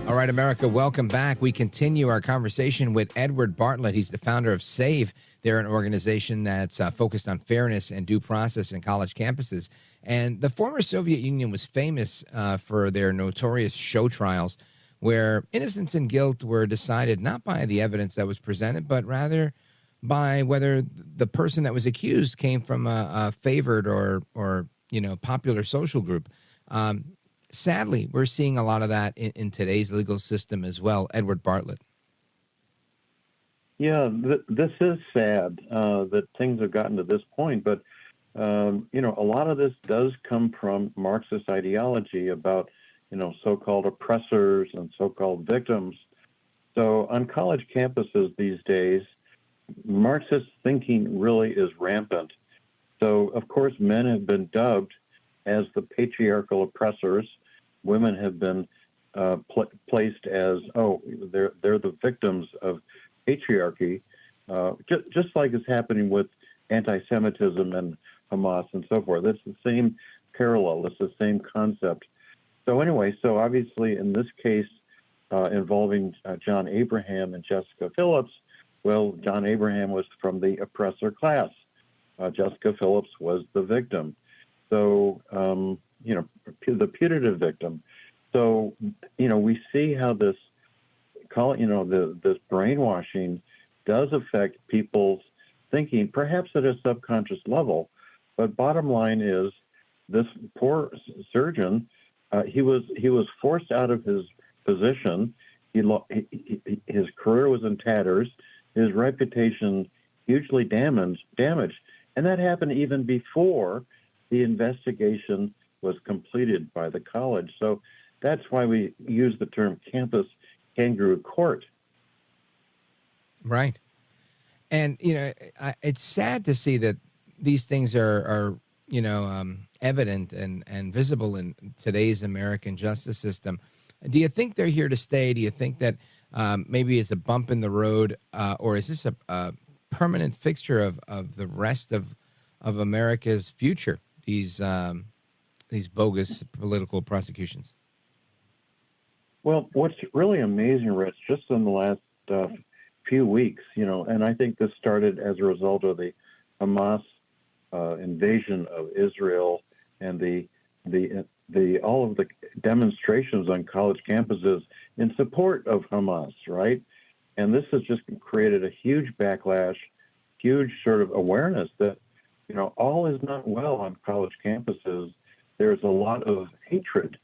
All right, America, welcome back. We continue our conversation with Edward Bartlett. He's the founder of SAVE. They're an organization that's focused on fairness and due process in college campuses. And the former Soviet Union was famous for their notorious show trials, where innocence and guilt were decided not by the evidence that was presented, but rather by whether the person that was accused came from a favored or popular social group. Sadly, we're seeing a lot of that in today's legal system as well. Edward Bartlett. Yeah, this is sad that things have gotten to this point, but a lot of this does come from Marxist ideology about so-called oppressors and so-called victims. So on college campuses these days, Marxist thinking really is rampant. So, of course, men have been dubbed as the patriarchal oppressors. Women have been placed as, they're the victims of patriarchy, just like is happening with anti-Semitism and Hamas and so forth. It's the same parallel. It's the same concept. So anyway, obviously in this case involving John Abraham and Jessica Phillips, well, John Abraham was from the oppressor class. Jessica Phillips was the victim. So, the putative victim. So, we see how this this brainwashing does affect people's thinking, perhaps at a subconscious level. But bottom line is, this poor surgeon, he was forced out of his position. His career was in tatters. His reputation hugely damaged, and that happened even before the investigation was completed by the college. So that's why we use the term campus kangaroo court. Right. And, it's sad to see that these things are evident and visible in today's American justice system. Do you think they're here to stay? Do you think that maybe it's a bump in the road, or is this a permanent fixture of the rest of America's future, these bogus political prosecutions? Well, what's really amazing, Rich, just in the last few weeks, and I think this started as a result of the Hamas invasion of Israel and the all of the demonstrations on college campuses in support of Hamas, right? And this has just created a huge backlash, huge sort of awareness that, all is not well on college campuses. There's a lot of hatred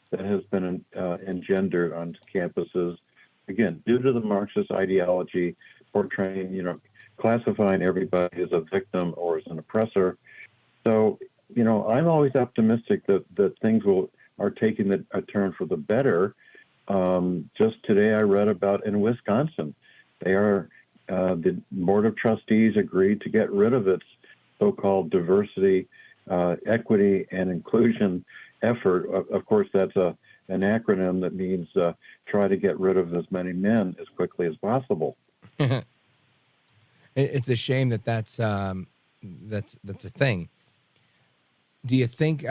that has been engendered on campuses, again, due to the Marxist ideology, portraying, classifying everybody as a victim or as an oppressor. So, I'm always optimistic that things are taking a turn for the better. Just today I read about in Wisconsin, the Board of Trustees agreed to get rid of its so-called diversity, equity, and inclusion effort. Of course, that's an acronym that means try to get rid of as many men as quickly as possible. It's a shame that's a thing. Do you think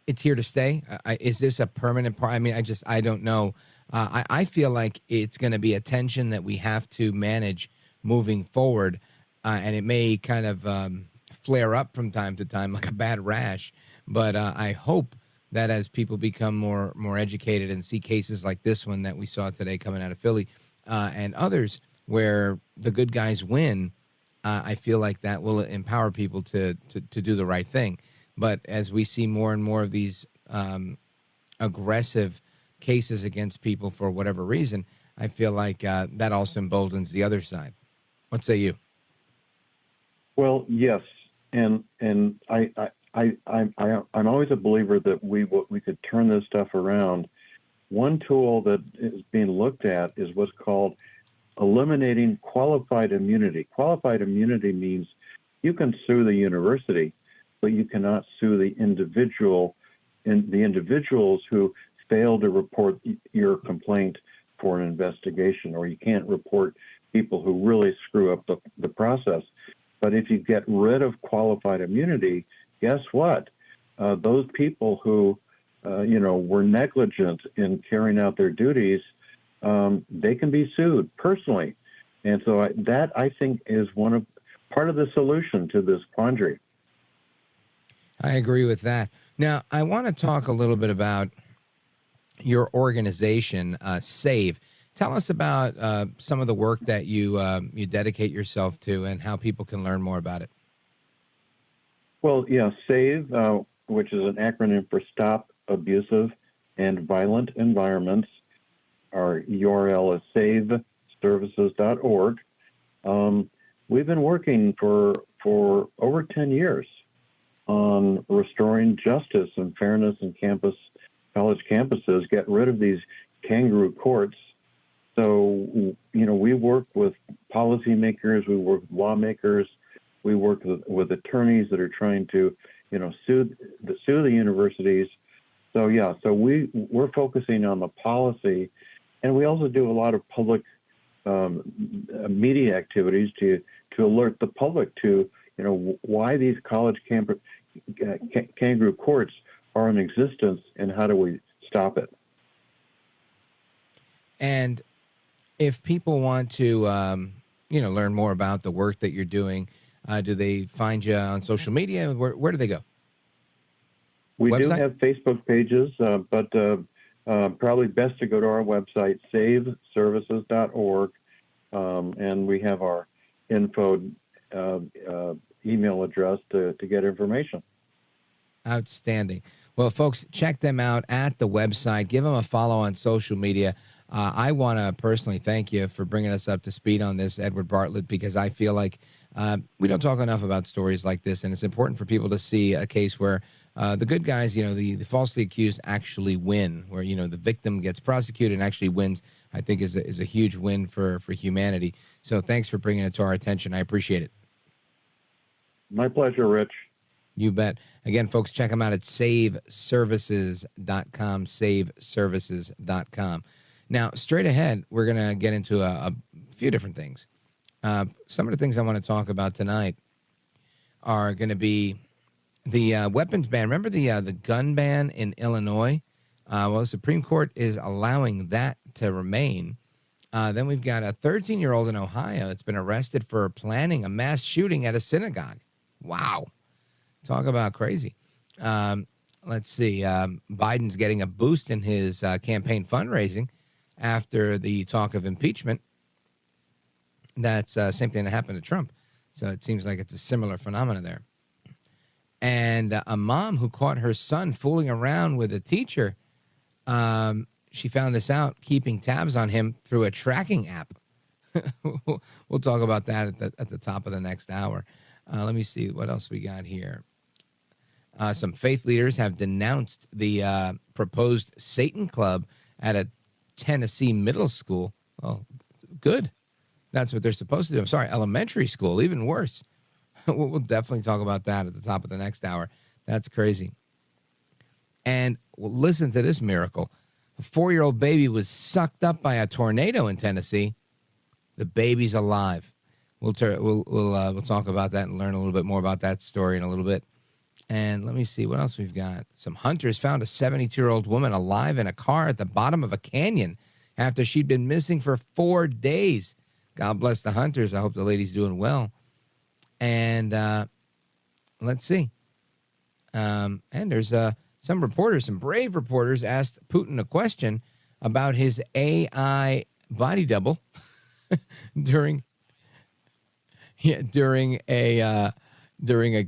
it's here to stay? Is this a permanent part? I mean, I don't know. I feel like it's going to be a tension that we have to manage moving forward, and it may kind of flare up from time to time like a bad rash. But I hope that as people become more educated and see cases like this one that we saw today coming out of Philly and others where the good guys win, I feel like that will empower people to do the right thing. But as we see more and more of these aggressive cases against people for whatever reason, I feel like that also emboldens the other side. What say you? Well, yes, and I'm always a believer that we could turn this stuff around. One tool that is being looked at is what's called eliminating qualified immunity. Qualified immunity means you can sue the university, but you cannot sue the individuals who fail to report your complaint for an investigation, or you can't report people who really screw up the process. But if you get rid of qualified immunity, guess what? Those people who, were negligent in carrying out their duties, they can be sued personally. And so I think is part of the solution to this quandary. I agree with that. Now, I want to talk a little bit about your organization, SAVE. Tell us about some of the work that you dedicate yourself to and how people can learn more about it. Well, yeah, SAVE, which is an acronym for Stop Abusive and Violent Environments. Our URL is saveservices.org. We've been working for over 10 years on restoring justice and fairness in college campuses, get rid of these kangaroo courts. So, we work with policymakers, we work with lawmakers, we work with attorneys that are trying to, sue the universities. So, yeah, we're focusing on the policy, and we also do a lot of public media activities to alert the public to, why these college kangaroo courts are in existence and how do we stop it. And if people want to, learn more about the work that you're doing, Do they find you on social media? Where do they go? We Website? do have Facebook pages, but probably best to go to our website, saveservices.org, and we have our info email address to get information. Outstanding. Well, folks, check them out at the website. Give them a follow on social media. I want to personally thank you for bringing us up to speed on this, Edward Bartlett, because I feel like we don't talk enough about stories like this, and it's important for people to see a case where the good guys, the falsely accused actually win, where, the victim gets prosecuted and actually wins, I think is a huge win for humanity. So thanks for bringing it to our attention. I appreciate it. My pleasure, Rich. You bet. Again, folks, check them out at saveservices.com, saveservices.com. Now, straight ahead, we're going to get into a few different things. Some of the things I want to talk about tonight are going to be the weapons ban. Remember the gun ban in Illinois? Well, the Supreme Court is allowing that to remain. Then we've got a 13-year-old in Ohio that's been arrested for planning a mass shooting at a synagogue. Wow. Talk about crazy. Let's see. Biden's getting a boost in his campaign fundraising after the talk of impeachment. That's same thing that happened to Trump. So it seems like it's a similar phenomenon there. And a mom who caught her son fooling around with a teacher, she found this out, keeping tabs on him through a tracking app. We'll talk about that at the top of the next hour. Let me see what else we got here. Some faith leaders have denounced the proposed Satan Club at a Tennessee middle school. Oh, good. That's what they're supposed to do. I'm sorry, elementary school, even worse. We'll definitely talk about that at the top of the next hour. That's crazy. And listen to this miracle. A 4-year-old baby was sucked up by a tornado in Tennessee. The baby's alive. We'll talk about that and learn a little bit more about that story in a little bit. And let me see what else we've got. Some hunters found a 72-year-old woman alive in a car at the bottom of a canyon after she'd been missing for 4 days. God bless the hunters. I hope the lady's doing well. And let's see. And there's some brave reporters asked Putin a question about his AI body double during a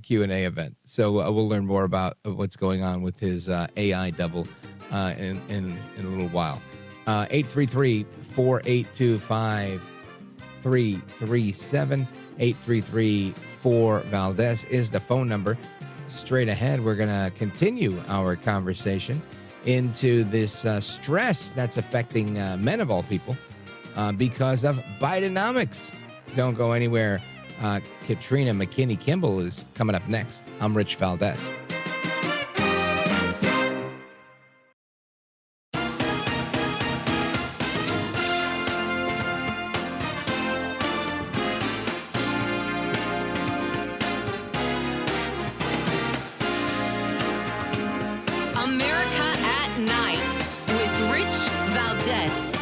Q&A event. So we'll learn more about what's going on with his AI double in a little while. 833-482-5337. 833-4-VALDEZ is the phone number. Straight ahead, we're going to continue our conversation into this stress that's affecting men of all people because of Bidenomics. Don't go anywhere. Katrina McKinney-Kimble is coming up next. I'm Rich Valdez. America at Night with Rich Valdez.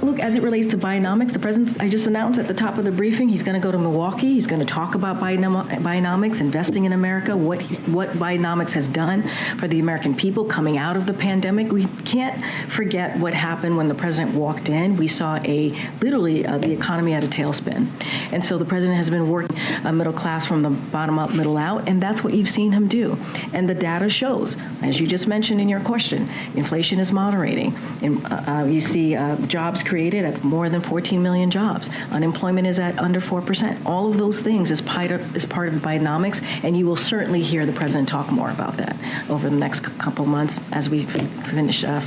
Look, as it relates to Bidenomics, the president, I just announced at the top of the briefing, he's going to go to Milwaukee. He's going to talk about Bidenomics, investing in America, what Bidenomics has done for the American people coming out of the pandemic. We can't forget what happened when the president walked in. We saw literally the economy at a tailspin. And so the president has been working middle class from the bottom up, middle out, and that's what you've seen him do. And the data shows, as you just mentioned in your question, inflation is moderating. And you see jobs created at more than 14 million jobs. Unemployment is at under 4%. All of those things is part of Bidenomics, and you will certainly hear the president talk more about that over the next couple months as we finish out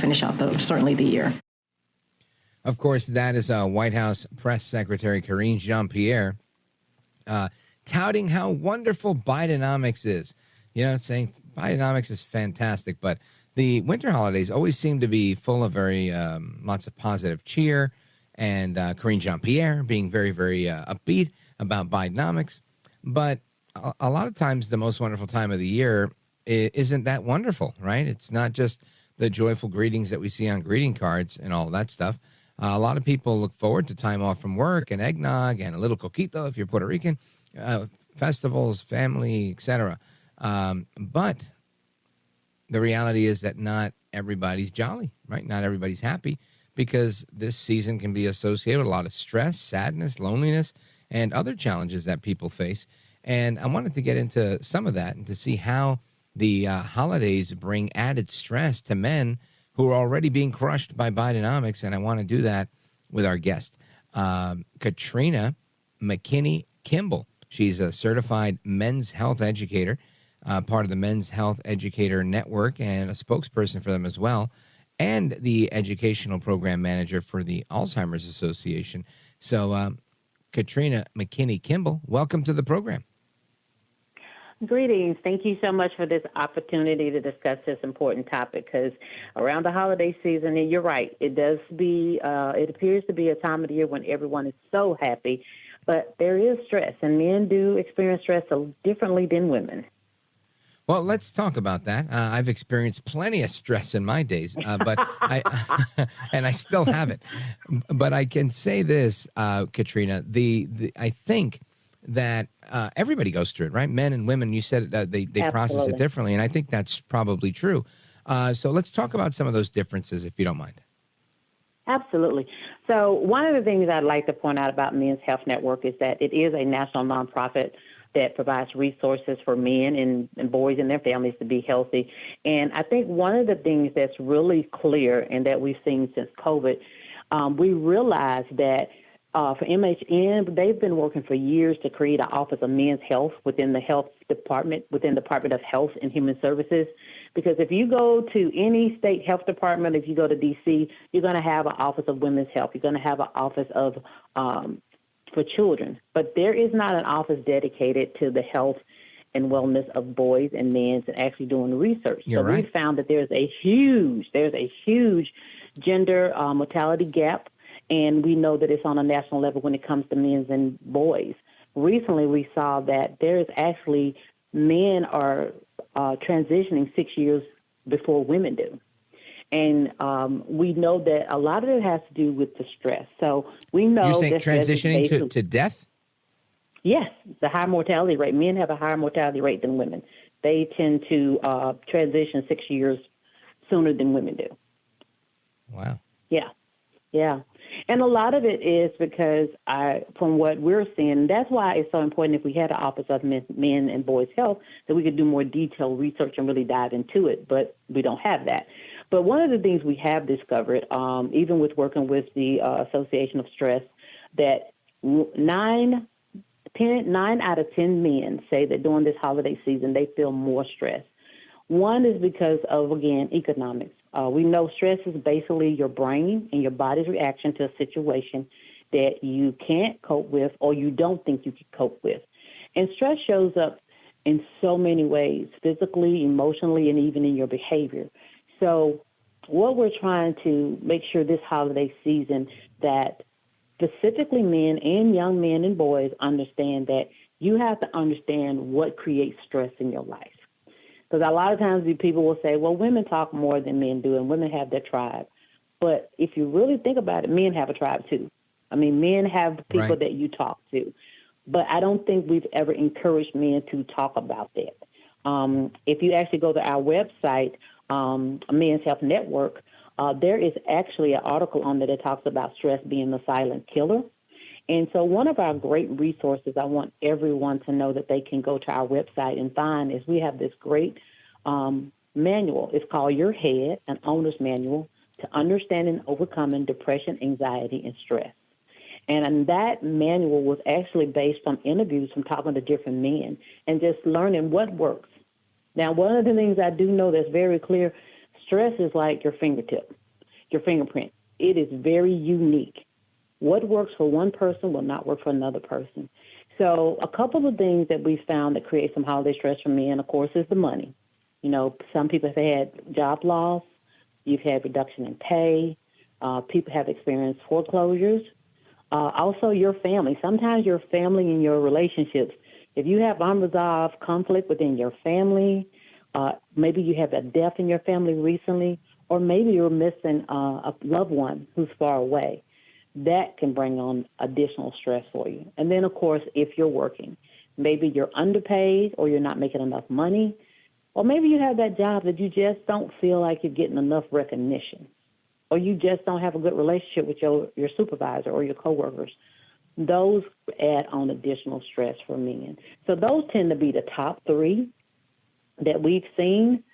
certainly the year. Of course, that is White House Press Secretary Karine Jean-Pierre touting how wonderful Bidenomics is. Saying Bidenomics is fantastic, but the winter holidays always seem to be full of very lots of positive cheer, and Karine Jean-Pierre being very, very upbeat about Bidenomics. But a lot of times the most wonderful time of the year isn't that wonderful, right? It's not just the joyful greetings that we see on greeting cards and all that stuff. A lot of people look forward to time off from work and eggnog and a little coquito if you're Puerto Rican, festivals, family, etc. But the reality is that not everybody's jolly, right? Not everybody's happy, because this season can be associated with a lot of stress, sadness, loneliness, and other challenges that people face. And I wanted to get into some of that and to see how the holidays bring added stress to men who are already being crushed by Bidenomics. And I want to do that with our guest, Katrina McKinney-Kimble. She's a certified men's health educator, part of the Men's Health Educator Network, and a spokesperson for them as well, and the educational program manager for the Alzheimer's Association. So, Katrina McKinney-Kimble, welcome to the program. Greetings. Thank you so much for this opportunity to discuss this important topic, because around the holiday season, and you're right, it appears to be a time of the year when everyone is so happy, but there is stress, and men do experience stress differently than women. Well, let's talk about that. I've experienced plenty of stress in my days, but I still have it. But I can say this, Katrina, I think that everybody goes through it, right? Men and women, you said they process it differently, and I think that's probably true. So let's talk about some of those differences, if you don't mind. Absolutely. So one of the things I'd like to point out about Men's Health Network is that it is a national nonprofit that provides resources for men and boys and their families to be healthy. And I think one of the things that's really clear and that we've seen since COVID, we realize that for MHN, they've been working for years to create an Office of Men's Health within the Health Department, within the Department of Health and Human Services. Because if you go to any state health department, if you go to D.C., you're going to have an Office of Women's Health. You're going to have an Office of for children. But there is not an office dedicated to the health and wellness of boys and men and actually doing research. You're right. We found that there's a huge gender mortality gap. And we know that it's on a national level when it comes to men and boys. Recently, we saw that there's actually men are transitioning 6 years before women do. And we know that a lot of it has to do with the stress. So we know you're saying that transitioning to death? Yes, the high mortality rate. Men have a higher mortality rate than women. They tend to transition 6 years sooner than women do. Wow. Yeah. And a lot of it is because from what we're seeing, that's why it's so important if we had an Office of Men and Boys Health, that we could do more detailed research and really dive into it, but we don't have that. But one of the things we have discovered, even with working with the Association of Stress, that 9 out of 10 men say that during this holiday season they feel more stress. One is because of, again, economics. We know stress is basically your brain and your body's reaction to a situation that you can't cope with or you don't think you can cope with. And stress shows up in so many ways, physically, emotionally, and even in your behavior. So what we're trying to make sure this holiday season that specifically men and young men and boys understand that you have to understand what creates stress in your life. Because a lot of times people will say, well, women talk more than men do, and women have their tribe. But if you really think about it, men have a tribe too. I mean, men have people that you talk to. But I don't think we've ever encouraged men to talk about that. If you actually go to our website, Men's Health Network, there is actually an article on there that talks about stress being the silent killer. And so one of our great resources I want everyone to know that they can go to our website and find is we have this great manual. It's called Your Head, an Owner's Manual to Understanding and Overcoming Depression, Anxiety, and Stress. And that manual was actually based on interviews from talking to different men and just learning what works. Now, one of the things I do know that's very clear, stress is like your fingertip, your fingerprint. It is very unique. What works for one person will not work for another person. So a couple of things that we found that create some holiday stress for men, of course, is the money. You know, some people have had job loss. You've had reduction in pay. People have experienced foreclosures. Also, your family. Sometimes your family and your relationships, if you have unresolved conflict within your family, maybe you have a death in your family recently, or maybe you're missing a loved one who's far away. That can bring on additional stress for you. And then, of course, if you're working, maybe you're underpaid or you're not making enough money, or maybe you have that job that you just don't feel like you're getting enough recognition, or you just don't have a good relationship with your supervisor or your coworkers. Those add on additional stress for men. So those tend to be the top three that we've seen.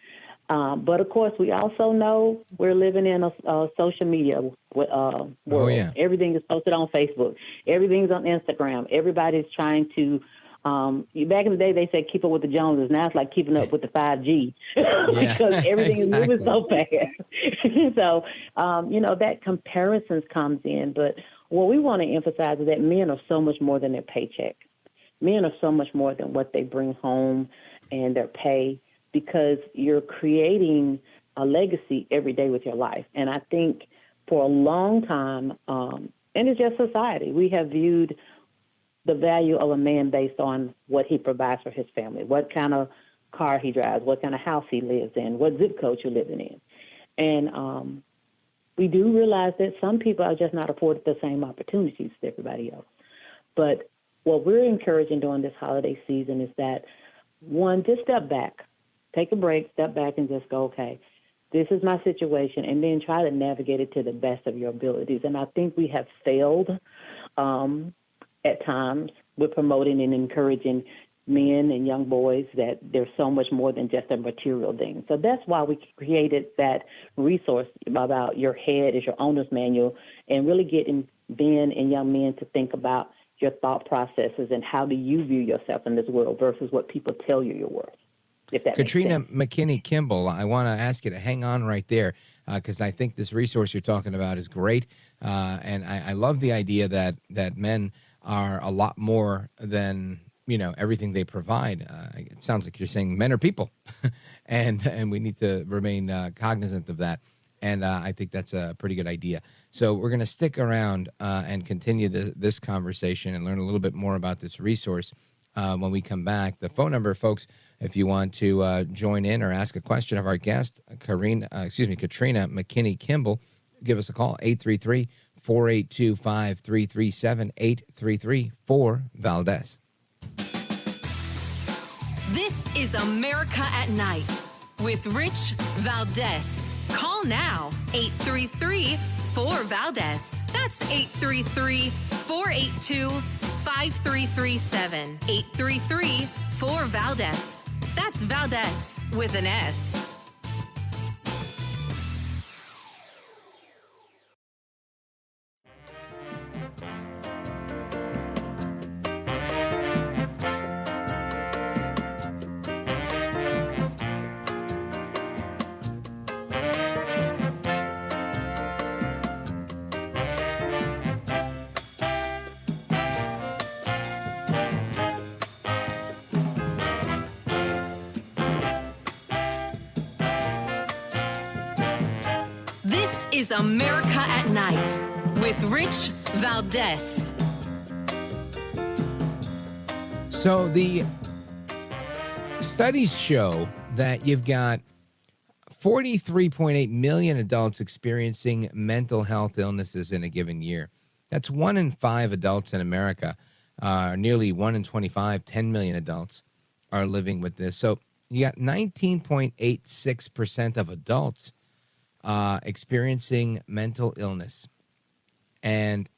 But, of course, we also know we're living in a social media world. Oh, yeah. Everything is posted on Facebook. Everything's on Instagram. Everybody's trying to back in the day, they said keep up with the Joneses. Now it's like keeping up with the 5G because everything is moving so fast. So, that comparisons comes in. But what we want to emphasize is that men are so much more than their paycheck. Men are so much more than what they bring home and their pay, because you're creating a legacy every day with your life. And I think for a long time, and it's just society, we have viewed the value of a man based on what he provides for his family, what kind of car he drives, what kind of house he lives in, what zip code you're living in. And we do realize that some people are just not afforded the same opportunities as everybody else. But what we're encouraging during this holiday season is that, one, just step back, take a break, step back and just go, okay, this is my situation, and then try to navigate it to the best of your abilities. And I think we have failed at times with promoting and encouraging men and young boys that there's so much more than just a material thing. So that's why we created that resource about your head as your owner's manual, and really getting men and young men to think about your thought processes and how do you view yourself in this world versus what people tell you you're worth. Katrina McKinney-Kimble, I want to ask you to hang on right there because I think this resource you're talking about is great. And I love the idea that men are a lot more than, everything they provide. It sounds like you're saying men are people, and we need to remain cognizant of that. And I think that's a pretty good idea. So we're going to stick around and continue this conversation and learn a little bit more about this resource when we come back. The phone number, folks, if you want to join in or ask a question of our guest, Katrina McKinney-Kimble, give us a call, 833-482-5337, 833-4-VALDEZ. This is America at Night with Rich Valdez. Call now, 833-4-VALDEZ. That's 833-482-5337, 833-4-VALDEZ. That's Valdez with an S. This is America at Night with Rich Valdez. So the studies show that you've got 43.8 million adults experiencing mental health illnesses in a given year. That's 1 in 5 adults in America. Nearly 1 in 25, 10 million adults are living with this. So you got 19.86% of adults experiencing mental illness. And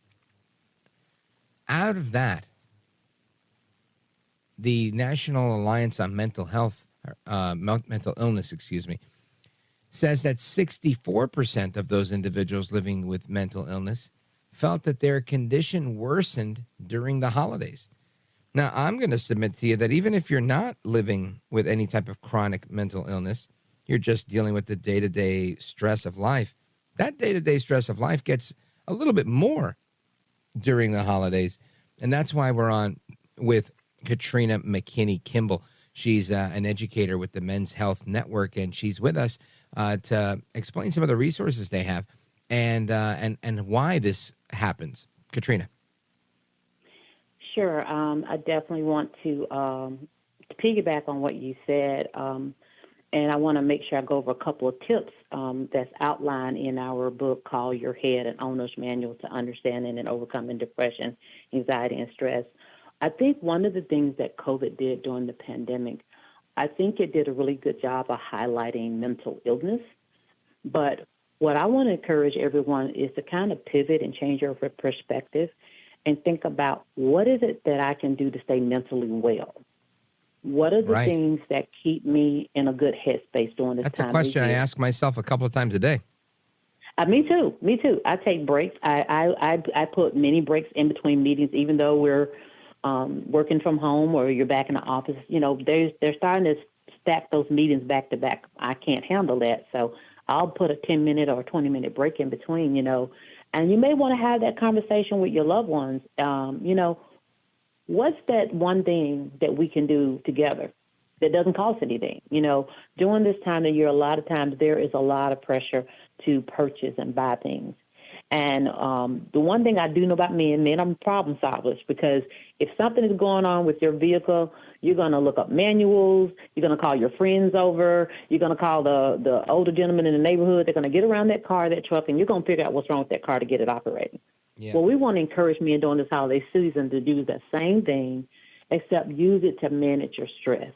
out of that, the National Alliance on Mental Illness, says that 64% of those individuals living with mental illness felt that their condition worsened during the holidays. Now, I'm going to submit to you that even if you're not living with any type of chronic mental illness, you're just dealing with the day-to-day stress of life, that day-to-day stress of life gets a little bit more during the holidays. And that's why we're on with Katrina McKinney-Kimble. She's an educator with the Men's Health Network, and she's with us to explain some of the resources they have and why this happens. Katrina. Sure. I definitely want to piggyback on what you said. And I want to make sure I go over a couple of tips that's outlined in our book called Your Head, an Owner's Manual to Understanding and Overcoming Depression, Anxiety, and Stress. I think one of the things that COVID did during the pandemic, I think it did a really good job of highlighting mental illness. But what I want to encourage everyone is to kind of pivot and change your perspective and think about what is it that I can do to stay mentally well? What are the things that keep me in a good headspace during this time? That's a question I ask myself a couple of times a day. Me too. I take breaks. I put many breaks in between meetings, even though we're working from home or you're back in the office. You know, they're starting to stack those meetings back to back. I can't handle that. So I'll put a 10-minute or 20-minute break in between, you know. And you may want to have that conversation with your loved ones. You know, what's that one thing that we can do together that doesn't cost anything? You know, during this time of year, a lot of times there is a lot of pressure to purchase and buy things. And the one thing I do know about men, I'm problem solvers, because if something is going on with your vehicle, you're going to look up manuals, you're going to call your friends over, you're going to call the older gentleman in the neighborhood, they're going to get around that car, that truck, and you're going to figure out what's wrong with that car to get it operating. Yeah. Well, we want to encourage men during this holiday season to do the same thing, except use it to manage your stress.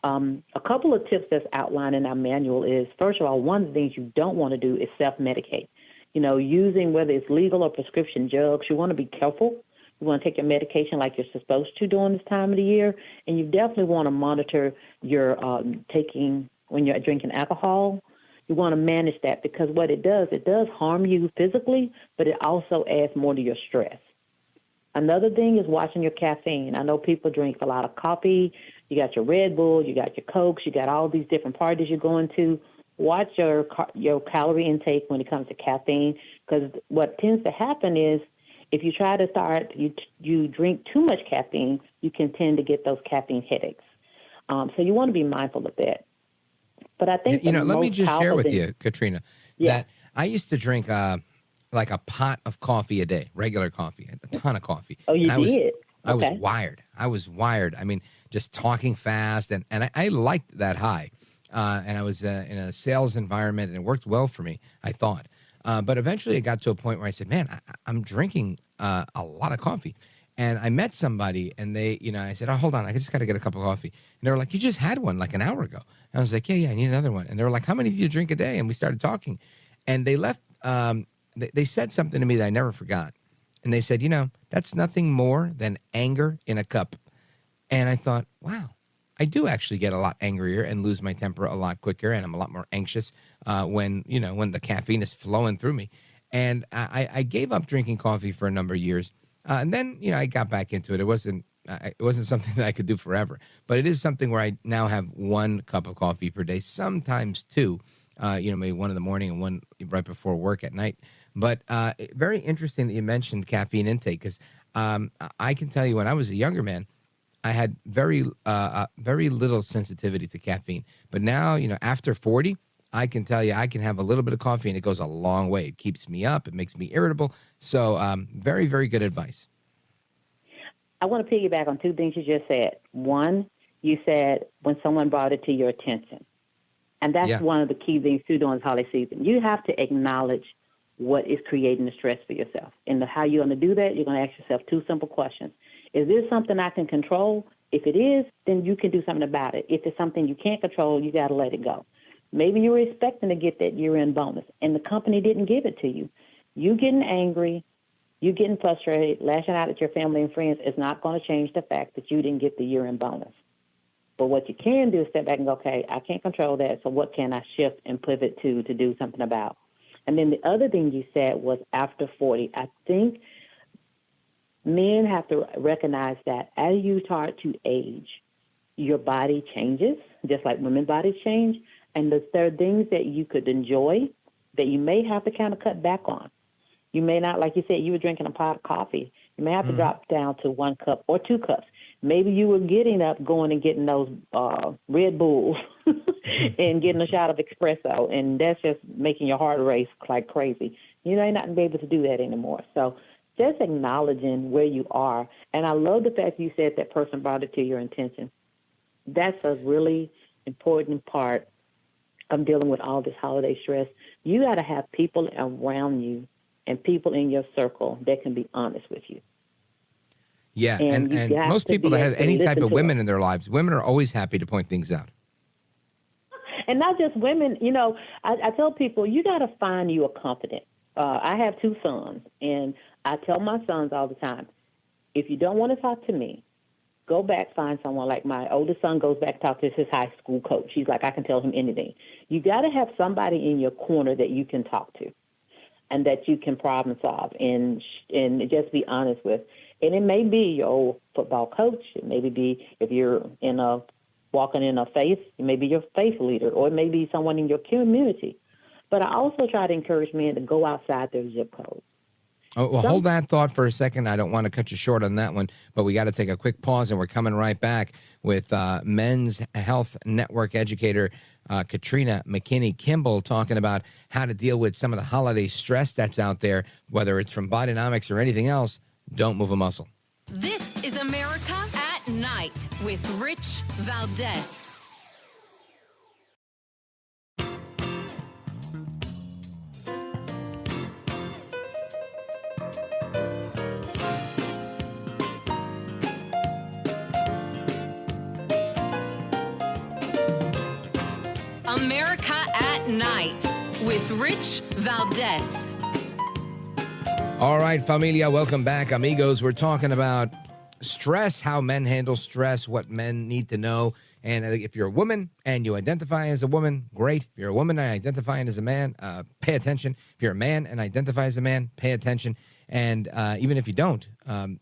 A couple of tips that's outlined in our manual is, first of all, one of the things you don't want to do is self-medicate. You know, using whether it's legal or prescription drugs, you want to be careful. You want to take your medication like you're supposed to during this time of the year. And you definitely want to monitor your taking when you're drinking alcohol. You want to manage that, because what it does harm you physically, but it also adds more to your stress. Another thing is watching your caffeine. I know people drink a lot of coffee. You got your Red Bull, you got your Cokes, you got all these different parties you're going to. Watch your calorie intake when it comes to caffeine, because what tends to happen is if you try to you drink too much caffeine, you can tend to get those caffeine headaches. So you want to be mindful of that. But I think let me just share with you, Katrina, that I used to drink like a pot of coffee a day, regular coffee, a ton of coffee. Oh, you did? I was wired. I mean, just talking fast, and I liked that high. And I was in a sales environment, and it worked well for me, I thought. But eventually it got to a point where I said, man, I'm drinking a lot of coffee. And I met somebody, and they, I said, oh, hold on, I just got to get a cup of coffee. And they were like, you just had one like an hour ago. And I was like, yeah, I need another one. And they were like, how many do you drink a day? And we started talking. And they left, they said something to me that I never forgot. And they said, that's nothing more than anger in a cup. And I thought, wow. I do actually get a lot angrier and lose my temper a lot quicker, and I'm a lot more anxious when the caffeine is flowing through me. And I gave up drinking coffee for a number of years, and then I got back into it. It wasn't something that I could do forever, but it is something where I now have one cup of coffee per day, sometimes two. Maybe one in the morning and one right before work at night. But very interesting that you mentioned caffeine intake, because I can tell you when I was a younger man, I had very little sensitivity to caffeine. But now, after 40, I can tell you I can have a little bit of coffee and it goes a long way. It keeps me up. It makes me irritable. So very, very good advice. I want to piggyback on two things you just said. One, you said when someone brought it to your attention. And that's one of the key things too during this holiday season. You have to acknowledge what is creating the stress for yourself. And how you're going to do that, you're going to ask yourself two simple questions. Is this something I can control? If it is, then you can do something about it. If it's something you can't control, you got to let it go. Maybe you were expecting to get that year-end bonus, and the company didn't give it to you. You getting angry, you getting frustrated, lashing out at your family and friends is not going to change the fact that you didn't get the year-end bonus. But what you can do is step back and go, okay, I can't control that, so what can I shift and pivot to do something about? And then the other thing you said was after 40. I think men have to recognize that as you start to age, your body changes, just like women's bodies change. And there are things that you could enjoy that you may have to kind of cut back on. You may not, like you said, you were drinking a pot of coffee. You may have to drop down to 1 cup or 2 cups. Maybe you were getting up, going and getting those Red Bulls and getting a shot of espresso, and that's just making your heart race like crazy. You may not be able to do that anymore. So just acknowledging where you are. And I love the fact you said that person brought it to your attention. That's a really important part of dealing with all this holiday stress, you got to have people around you and people in your circle that can be honest with you. Yeah, and most people that have any type of women in their lives, women are always happy to point things out. And not just women, you know, I tell people, you got to find you a confidant. I have 2 sons, and I tell my sons all the time, if you don't want to talk to me, go back, find someone. Like my oldest son goes back, talk to his high school coach. He's like, I can tell him anything. You got to have somebody in your corner that you can talk to and that you can problem solve and just be honest with. And it may be your old football coach. It may be if you're walking in a faith, it may be your faith leader, or it may be someone in your community. But I also try to encourage men to go outside their zip code. Oh, well, hold that thought for a second. I don't want to cut you short on that one, but we got to take a quick pause, and we're coming right back with Men's Health Network educator Katrina McKinney-Kimble talking about how to deal with some of the holiday stress that's out there, whether it's from Bidenomics or anything else. Don't move a muscle. This is America at Night with Rich Valdez. America at Night with Rich Valdez. All right, familia, welcome back, amigos. We're talking about stress, how men handle stress, what men need to know. And if you're a woman and you identify as a woman, great. If you're a woman and identifying as a man, pay attention. If you're a man and identify as a man, pay attention. And even if you don't,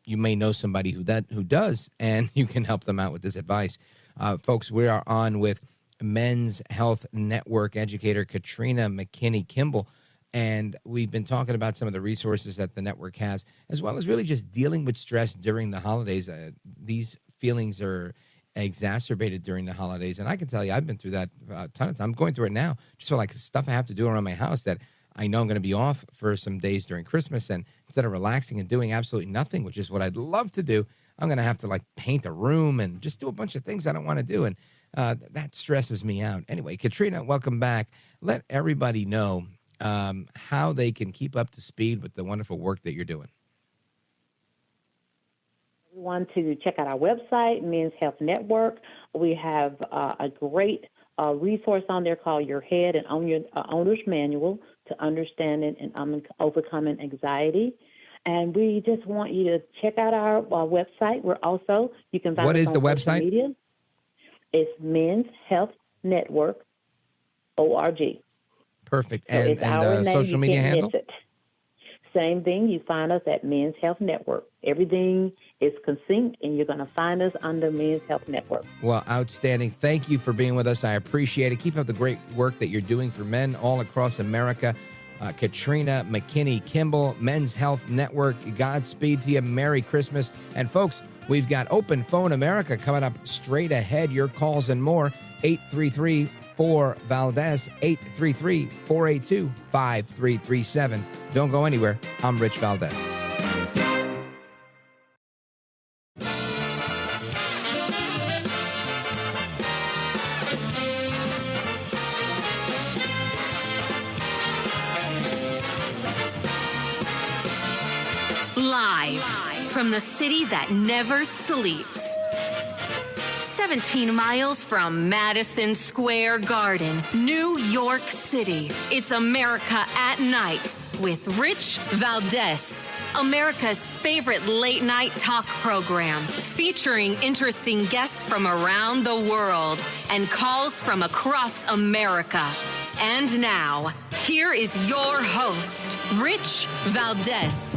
you may know somebody who does, and you can help them out with this advice. Folks, we are on with Men's Health Network educator Katrina McKinney-Kimble. And we've been talking about some of the resources that the network has, as well as really just dealing with stress during the holidays. These feelings are exacerbated during the holidays. And I can tell you, I've been through that a ton of time. I'm going through it now. Just for like stuff I have to do around my house that I know I'm going to be off for some days during Christmas. And instead of relaxing and doing absolutely nothing, which is what I'd love to do, I'm going to have to like paint a room and just do a bunch of things I don't want to do. And that stresses me out. Anyway, Katrina, welcome back. Let everybody know how they can keep up to speed with the wonderful work that you're doing. We want to check out our website, Men's Health Network. We have a great resource on there called Your Head and Owner's Manual to Understanding and Overcoming Anxiety. And we just want you to check out our website. We're also, you can find what us is on the social website? Media. It's Men's Health Network, ORG. Perfect. So And social media handle? Same thing. You find us at Men's Health Network. Everything is succinct, and you're going to find us under Men's Health Network. Well, outstanding. Thank you for being with us. I appreciate it. Keep up the great work that you're doing for men all across America. Katrina McKinney-Kimble, Men's Health Network. Godspeed to you. Merry Christmas. And folks, we've got Open Phone America coming up straight ahead. Your calls and more. 833-4-VALDEZ, 833-482-5337. Don't go anywhere. I'm Rich Valdez. Live from the city that never sleeps. 17 miles from Madison Square Garden, New York City. It's America at Night with Rich Valdez, America's favorite late night talk program, featuring interesting guests from around the world and calls from across America. And now, here is your host, Rich Valdez.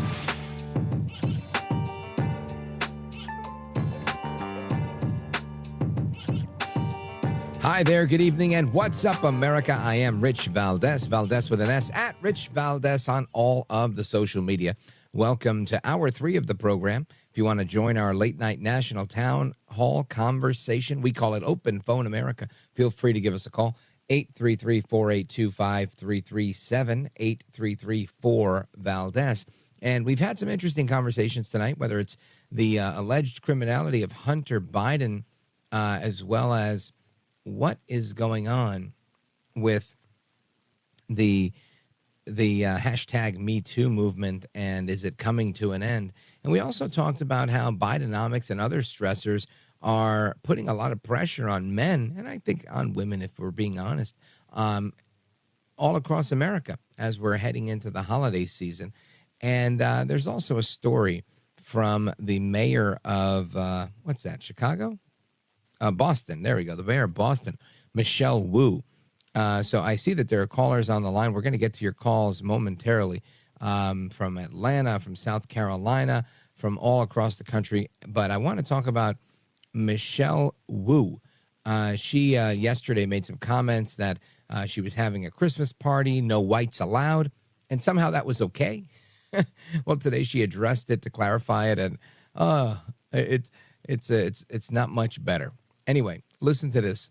Hi there, good evening, and what's up, America? I am Rich Valdez, Valdez with an S, at Rich Valdez on all of the social media. Welcome to hour 3 of the program. If you want to join our late night national town hall conversation, we call it Open Phone America. Feel free to give us a call, 833-482-5337, 833-4-VALDEZ. And we've had some interesting conversations tonight, whether it's the alleged criminality of Hunter Biden, as well as what is going on with the hashtag Me Too movement, and is it coming to an end? And we also talked about how Bidenomics and other stressors are putting a lot of pressure on men, and I think on women, if we're being honest, all across America as we're heading into the holiday season. And there's also a story from the mayor of, what's that, Chicago? Boston. There we go. The mayor of Boston, Michelle Wu. So I see that there are callers on the line. We're going to get to your calls momentarily from Atlanta, from South Carolina, from all across the country. But I want to talk about Michelle Wu. She yesterday made some comments that she was having a Christmas party, no whites allowed, and somehow that was okay. Well, today she addressed it to clarify it, and it's not much better. Anyway, listen to this.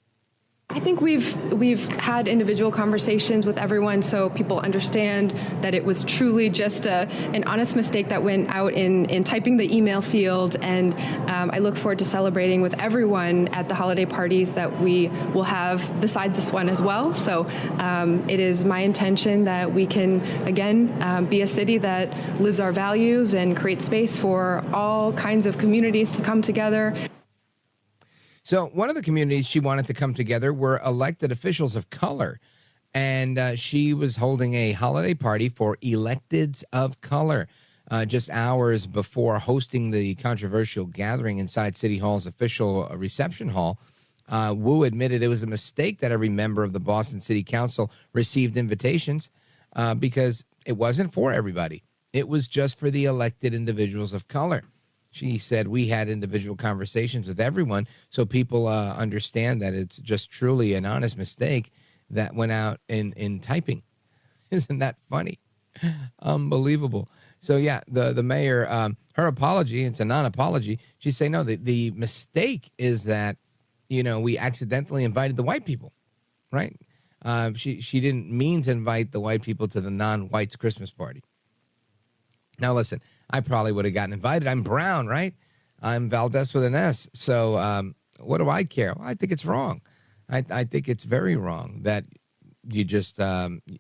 I think we've had individual conversations with everyone so people understand that it was truly just an honest mistake that went out in typing the email field, and I look forward to celebrating with everyone at the holiday parties that we will have besides this one as well. So it is my intention that we can, again, be a city that lives our values and create space for all kinds of communities to come together. So one of the communities she wanted to come together were elected officials of color. And she was holding a holiday party for electeds of color just hours before hosting the controversial gathering inside City Hall's official reception hall. Wu admitted it was a mistake that every member of the Boston City Council received invitations because it wasn't for everybody. It was just for the elected individuals of color. She said we had individual conversations with everyone so people understand that it's just truly an honest mistake that went out in typing. Isn't that funny? Unbelievable. So, yeah, the mayor, her apology, it's a non-apology. She's saying, no, the mistake is that, we accidentally invited the white people, right? She didn't mean to invite the white people to the non-whites Christmas party. Now, listen, I probably would have gotten invited. I'm brown, right? I'm Valdez with an S. So what do I care? Well, I think it's wrong. I think it's very wrong that you just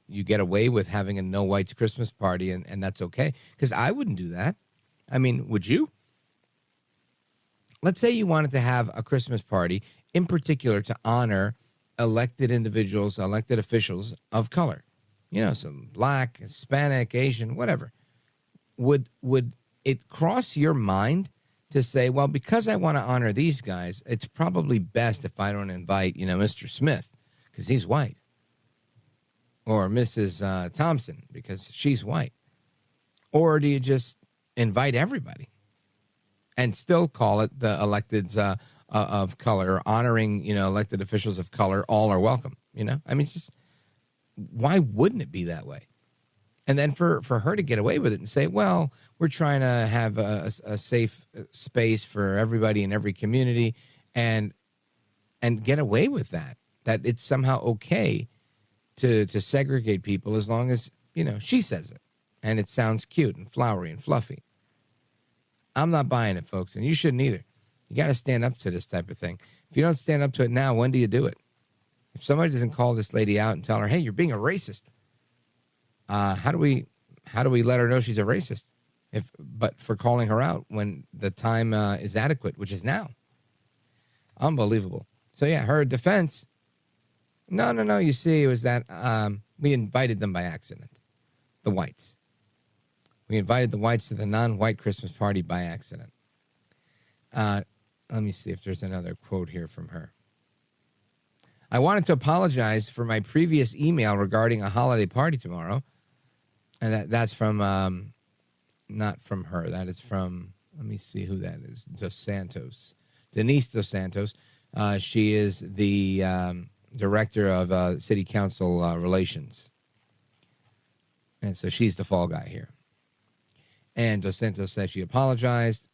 you get away with having a no whites Christmas party, and that's okay. Because I wouldn't do that. I mean, would you? Let's say you wanted to have a Christmas party in particular to honor elected individuals, elected officials of color. Some black, Hispanic, Asian, whatever. Would it cross your mind to say, well, because I want to honor these guys, it's probably best if I don't invite, Mr. Smith because he's white, or Mrs. Thompson because she's white? Or do you just invite everybody and still call it the electeds of color, or honoring, elected officials of color? All are welcome. I mean, it's just, why wouldn't it be that way? And then for her to get away with it and say, well, we're trying to have a safe space for everybody in every community, and get away with that it's somehow okay to segregate people as long as, she says it and it sounds cute and flowery and fluffy. I'm not buying it, folks, and you shouldn't either. You got to stand up to this type of thing. If you don't stand up to it now, when do you do it? If somebody doesn't call this lady out and tell her, hey, you're being a racist, how do we let her know she's a racist? But for calling her out when the time is adequate, which is now. Unbelievable. So yeah, her defense. No. You see, it was that we invited them by accident, the whites. We invited the whites to the non-white Christmas party by accident. Let me see if there's another quote here from her. I wanted to apologize for my previous email regarding a holiday party tomorrow. And that's from, not from her. That is from, let me see who that is. Denise Dos Santos. She is the director of city council relations. And so she's the fall guy here. And Dos Santos says she apologized.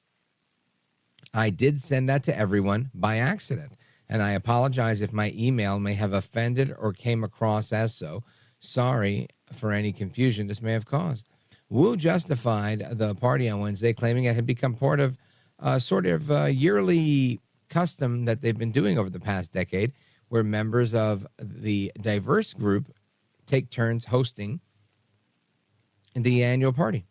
I did send that to everyone by accident, and I apologize if my email may have offended or came across as so. Sorry for any confusion this may have caused. Wu justified the party on Wednesday, claiming it had become part of a sort of yearly custom that they've been doing over the past decade, where members of the diverse group take turns hosting the annual party.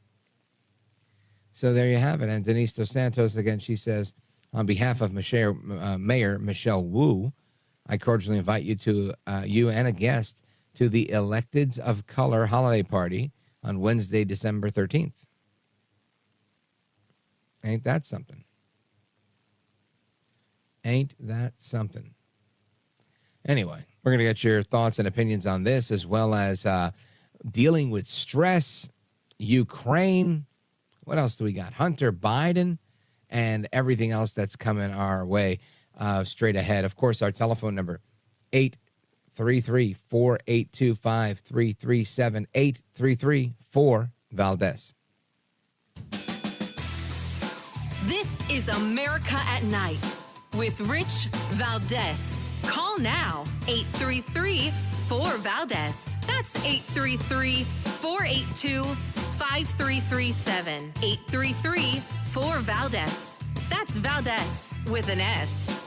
So there you have it. And Denise Dos Santos, again, she says, on behalf of Mayor Michelle Wu, I cordially invite you to you and a guest to the Electeds of Color holiday party on Wednesday, December 13th. Ain't that something? Ain't that something? Anyway, we're going to get your thoughts and opinions on this, as well as dealing with stress, Ukraine. What else do we got? Hunter Biden and everything else that's coming our way straight ahead. Of course, our telephone number, 833-482-5337, 833-4-VALDEZ. This is America at Night with Rich Valdez. Call now, 833-4-VALDEZ. That's 833-482-5337. 833-4-VALDEZ. That's Valdez with an S.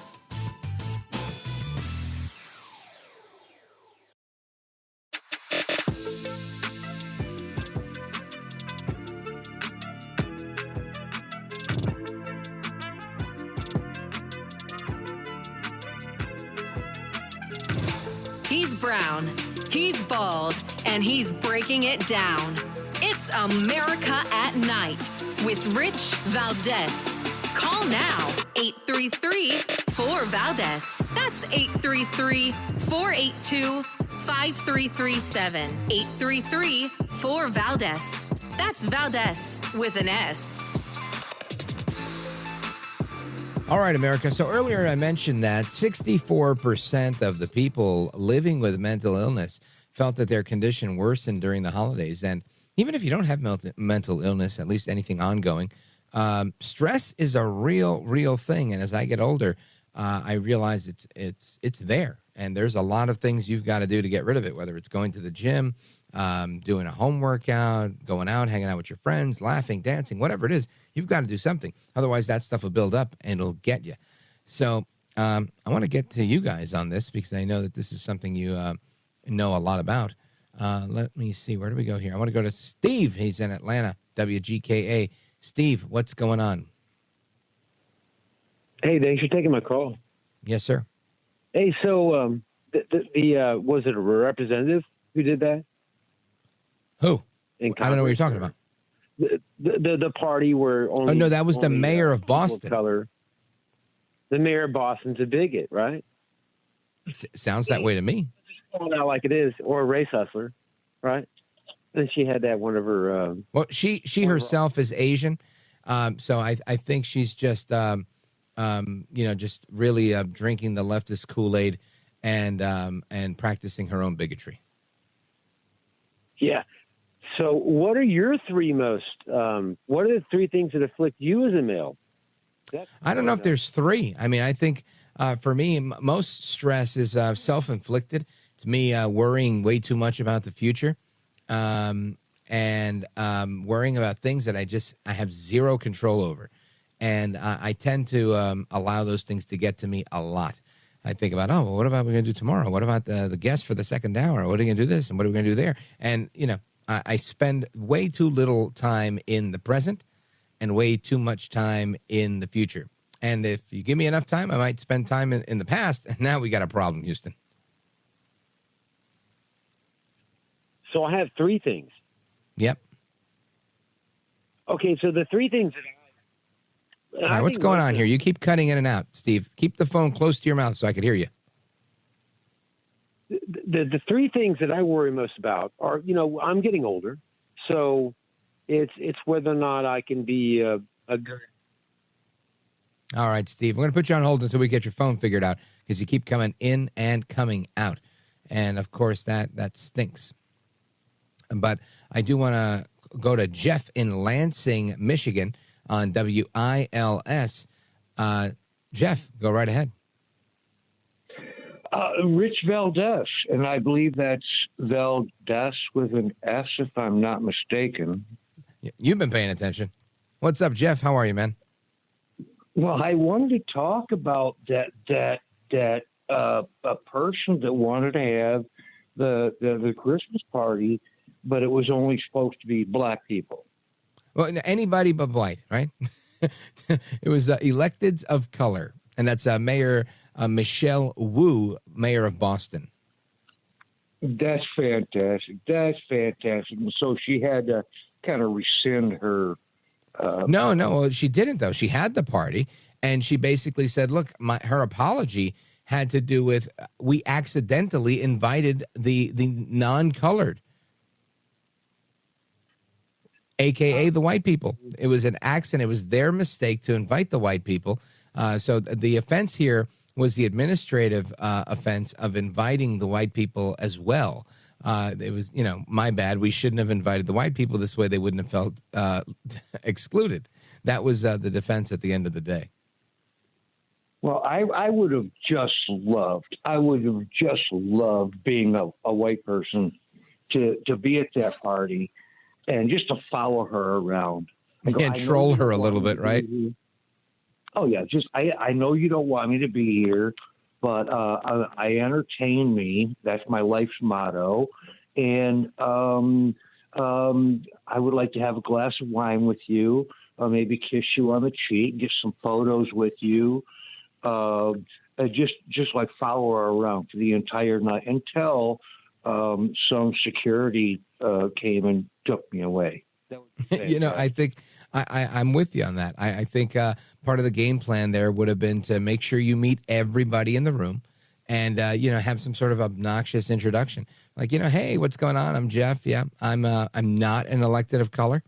He's brown, he's bald, and he's breaking it down. It's America at Night with Rich Valdez. Call now, 833-4-VALDEZ. That's 833-482-5337. 833-4-VALDEZ. That's Valdez with an S. All right, America. So earlier I mentioned that 64% of the people living with mental illness felt that their condition worsened during the holidays. And even if you don't have mental illness, at least anything ongoing, stress is a real thing. And as I get older, I realize it's there. And there's a lot of things you've got to do to get rid of it, whether it's going to the gym, doing a home workout, going out, hanging out with your friends, laughing, dancing, whatever it is. You've got to do something. Otherwise, that stuff will build up and it'll get you. So I want to get to you guys on this because I know that this is something you know a lot about. Let me see. Where do we go here? I want to go to Steve. He's in Atlanta, WGKA. Steve, what's going on? Hey, thanks for taking my call. Yes, sir. Hey, so was it a representative who did that? Who? I don't know what you're talking about. The party where only. Oh no, that was the mayor of Boston. Color. The mayor of Boston's a bigot, right? Sounds that way to me. Calling out like it is, or a race hustler, right? And she had that one of her. Well, she herself is Asian, so I think she's just just really drinking the leftist Kool-Aid and practicing her own bigotry. Yeah. So what are your three most, what are the three things that afflict you as a male? I don't know if there's three. I mean, I think for me, most stress is self-inflicted. It's me worrying way too much about the future and worrying about things that I have zero control over. And I tend to allow those things to get to me a lot. I think about, well, what about we're going to do tomorrow? What about the guest for the second hour? What are we going to do this? And what are we going to do there? And, I spend way too little time in the present and way too much time in the future. And if you give me enough time, I might spend time in the past. And now we got a problem, Houston. So I have three things. Yep. Okay, so the three things that all right, what's going on here? You keep cutting in and out, Steve. Keep the phone close to your mouth so I can hear you. The three things that I worry most about are, I'm getting older, so it's whether or not I can be a good. All right, Steve, I'm going to put you on hold until we get your phone figured out because you keep coming in and coming out. And, of course, that stinks. But I do want to go to Jeff in Lansing, Michigan on WILS. Jeff, go right ahead. Rich Valdez, and I believe that's Valdez with an S, if I'm not mistaken. You've been paying attention. What's up, Jeff? How are you, man? Well, I wanted to talk about that a person that wanted to have the Christmas party, but it was only supposed to be black people. Well, anybody but white, right? It was electeds of color, and that's Mayor Michelle Wu, mayor of Boston. That's fantastic. That's fantastic. And so she had to kind of rescind her. No, well, she didn't, though. She had the party, and she basically said, look, her apology had to do with we accidentally invited the non-colored, a.k.a. the white people. It was an accident. It was their mistake to invite the white people. So the offense here was the administrative offense of inviting the white people as well. It was, my bad. We shouldn't have invited the white people. This way they wouldn't have felt excluded. That was the defense at the end of the day. Well, I would have just loved being a white person to be at that party and just to follow her around. And troll her a little bit, right? Oh, yeah. I know you don't want me to be here, but I entertain me. That's my life's motto. And I would like to have a glass of wine with you, maybe kiss you on the cheek, get some photos with you. Just like follow her around for the entire night until some security came and took me away. I think I'm with you on that. I think part of the game plan there would have been to make sure you meet everybody in the room and, have some sort of obnoxious introduction. Like, hey, what's going on? I'm Jeff. Yeah, I'm not an elected of color.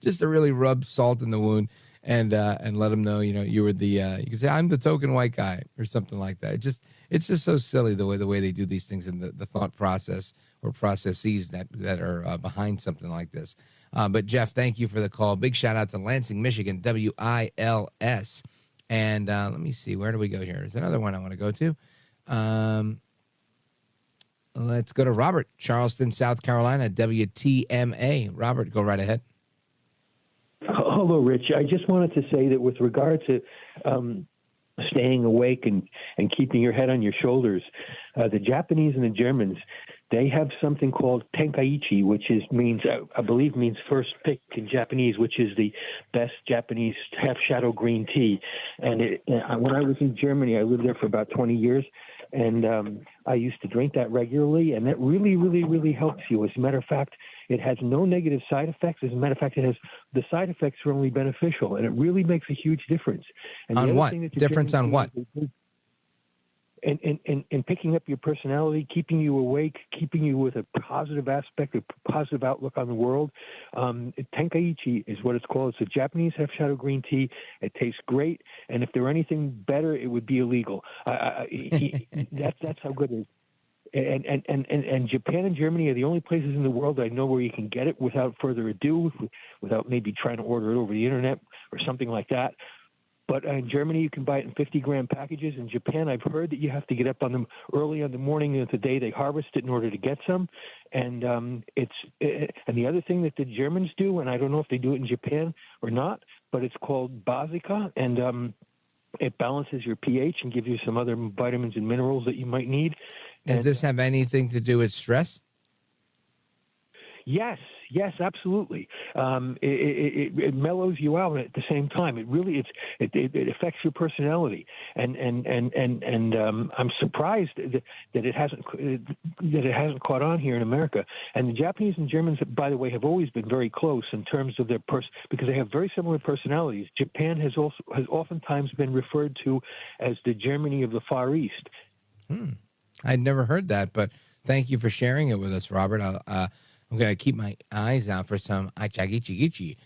Just to really rub salt in the wound and let them know, you were you could say, I'm the token white guy or something like that. It's just so silly the way they do these things and the thought process or processes that are behind something like this. But Jeff, thank you for the call. Big shout out to Lansing, Michigan, WILS. And let me see, where do we go here? There's another one I want to go to. Let's go to Robert, Charleston, South Carolina, WTMA. Robert, go right ahead. Hello, Rich. I just wanted to say that with regard to staying awake and keeping your head on your shoulders, the Japanese and the Germans, they have something called tenkaichi, which means first pick in Japanese, which is the best Japanese half shadow green tea. And when I was in Germany, I lived there for about 20 years, and I used to drink that regularly, and that really, really, really helps you. As a matter of fact, it has no negative side effects. As a matter of fact, the side effects are only beneficial, and it really makes a huge difference. And on what? Difference on what? And picking up your personality, keeping you awake, keeping you with a positive aspect, a positive outlook on the world. Tenkaichi is what it's called. It's a Japanese half shadow green tea. It tastes great, and if there were anything better, it would be illegal. That's how good it is. And Japan and Germany are the only places in the world I know where you can get it without further ado, without maybe trying to order it over the internet or something like that. But in Germany, you can buy it in 50-gram packages. In Japan, I've heard that you have to get up on them early on the morning of the day they harvest it in order to get some. And and the other thing that the Germans do, and I don't know if they do it in Japan or not, but it's called Basica, and it balances your pH and gives you some other vitamins and minerals that you might need. Does this have anything to do with stress? Yes, absolutely. It mellows you out at the same time. It really it affects your personality, and I'm surprised that it hasn't caught on here in America. And the Japanese and Germans, by the way, have always been very close in terms of their because they have very similar personalities. Japan has oftentimes been referred to as the Germany of the Far East. I'd never heard that, but thank you for sharing it with us, Robert. I'm going to keep my eyes out for some achagichi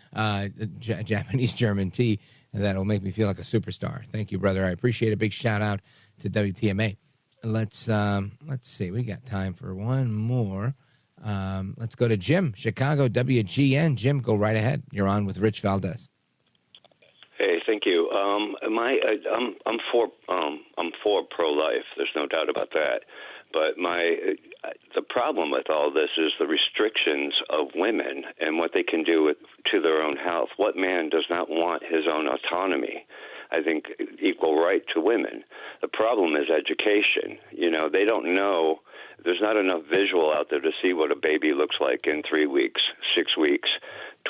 Japanese German tea that'll make me feel like a superstar. Thank you, brother. I appreciate it. Big shout out to WTMA. Let's see. We got time for one more. Let's go to Jim, Chicago, WGN. Jim, go right ahead. You're on with Rich Valdez. Hey, thank you. I'm for pro-life. There's no doubt about that. But the problem with all this is the restrictions of women and what they can do to their own health. What man does not want his own autonomy? I think, equal right to women. The problem is education. They don't know. There's not enough visual out there to see what a baby looks like in 3 weeks, 6 weeks,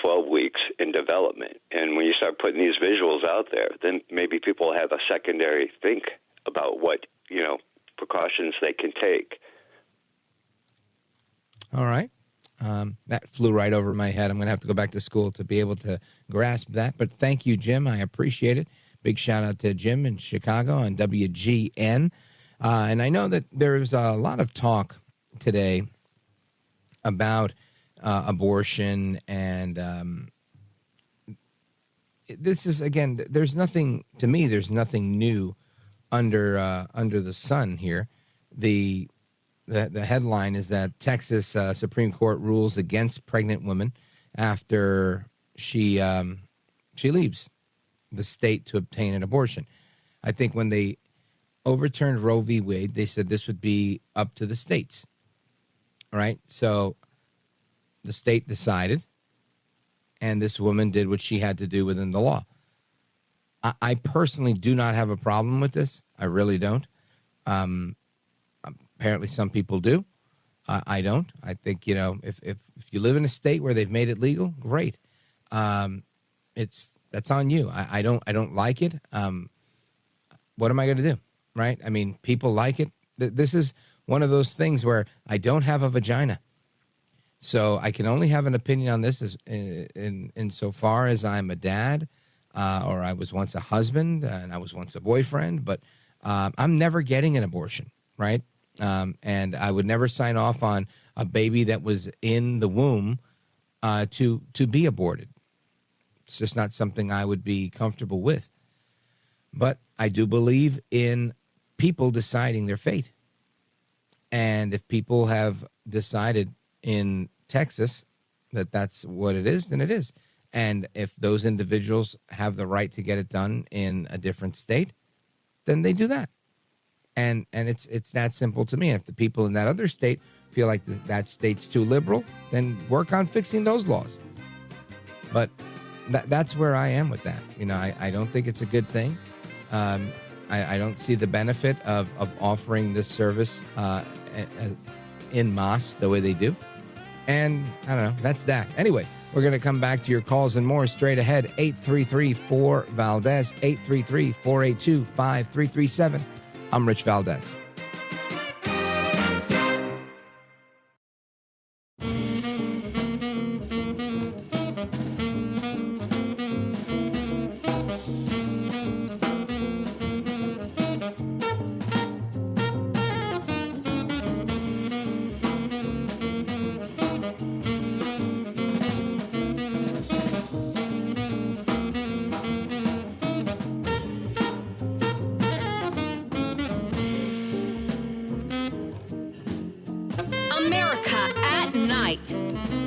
12 weeks in development. And when you start putting these visuals out there, then maybe people have a secondary think about what, precautions they can take. All right. That flew right over my head. I'm going to have to go back to school to be able to grasp that. But thank you, Jim. I appreciate it. Big shout out to Jim in Chicago on WGN. And I know that there's a lot of talk today about abortion. And this is, again, there's nothing new under the sun here. The headline is that Texas Supreme Court rules against pregnant women after she leaves the state to obtain an abortion. I think when they overturned Roe v. Wade, they said this would be up to the states. All right, so the state decided, and this woman did what she had to do within the law. I personally do not have a problem with this. I really don't. Apparently some people do. I don't. I think, if you live in a state where they've made it legal, great. That's on you. I don't like it. What am I going to do? Right? I mean, people like it. This is one of those things where I don't have a vagina. So I can only have an opinion on this as insofar as I'm a dad, or I was once a husband and I was once a boyfriend, but I'm never getting an abortion, right? And I would never sign off on a baby that was in the womb to be aborted. It's just not something I would be comfortable with. But I do believe in people deciding their fate. And if people have decided in Texas that that's what it is, then it is. And if those individuals have the right to get it done in a different state, then they do that. And it's that simple to me. If the people in that other state feel like that state's too liberal, then work on fixing those laws. But that's where I am with that. I don't think it's a good thing. I don't see the benefit of offering this service en masse the way they do. And I don't know, that's that. Anyway, we're going to come back to your calls and more straight ahead. 833-4-VALDEZ, 833-482-5337. I'm Rich Valdez.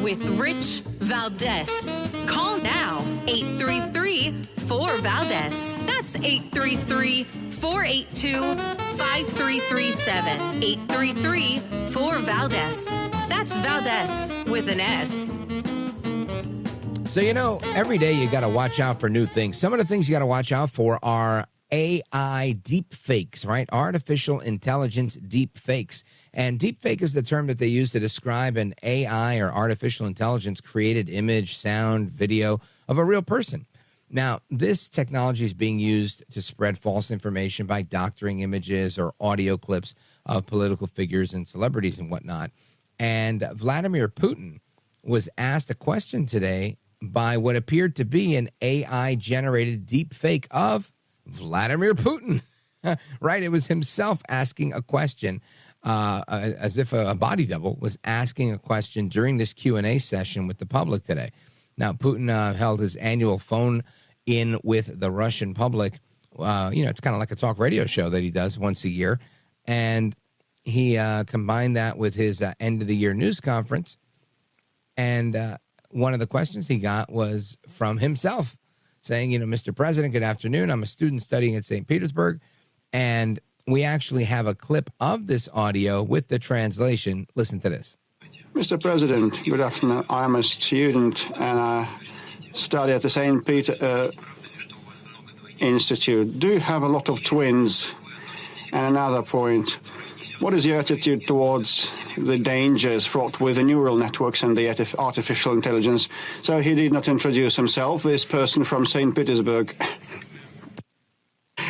With Rich Valdez. Call now, 833-4-VALDEZ. That's 833-482-5337. 833-4-VALDEZ. That's Valdez with an S. So, every day you got to watch out for new things. Some of the things you got to watch out for are AI deep fakes, right? Artificial intelligence deep fakes. And deepfake is the term that they use to describe an AI or artificial intelligence created image, sound, video of a real person. Now, this technology is being used to spread false information by doctoring images or audio clips of political figures and celebrities and whatnot. And Vladimir Putin was asked a question today by what appeared to be an AI-generated deepfake of Vladimir Putin. Right? It was himself asking a question. As if a body double was asking a question during this Q&A session with the public today. Now, Putin held his annual phone-in with the Russian public. It's kind of like a talk radio show that he does once a year. And he combined that with his end-of-the-year news conference. And one of the questions he got was from himself, saying, Mr. President, good afternoon. I'm a student studying at St. Petersburg. And we actually have a clip of this audio with the translation. Listen to this. Mr. President, good afternoon. I'm a student and I study at the St. Peter. Institute. Do you have a lot of twins? And another point, what is your attitude towards the dangers fraught with the neural networks and the artificial intelligence? So he did not introduce himself, this person from St. Petersburg.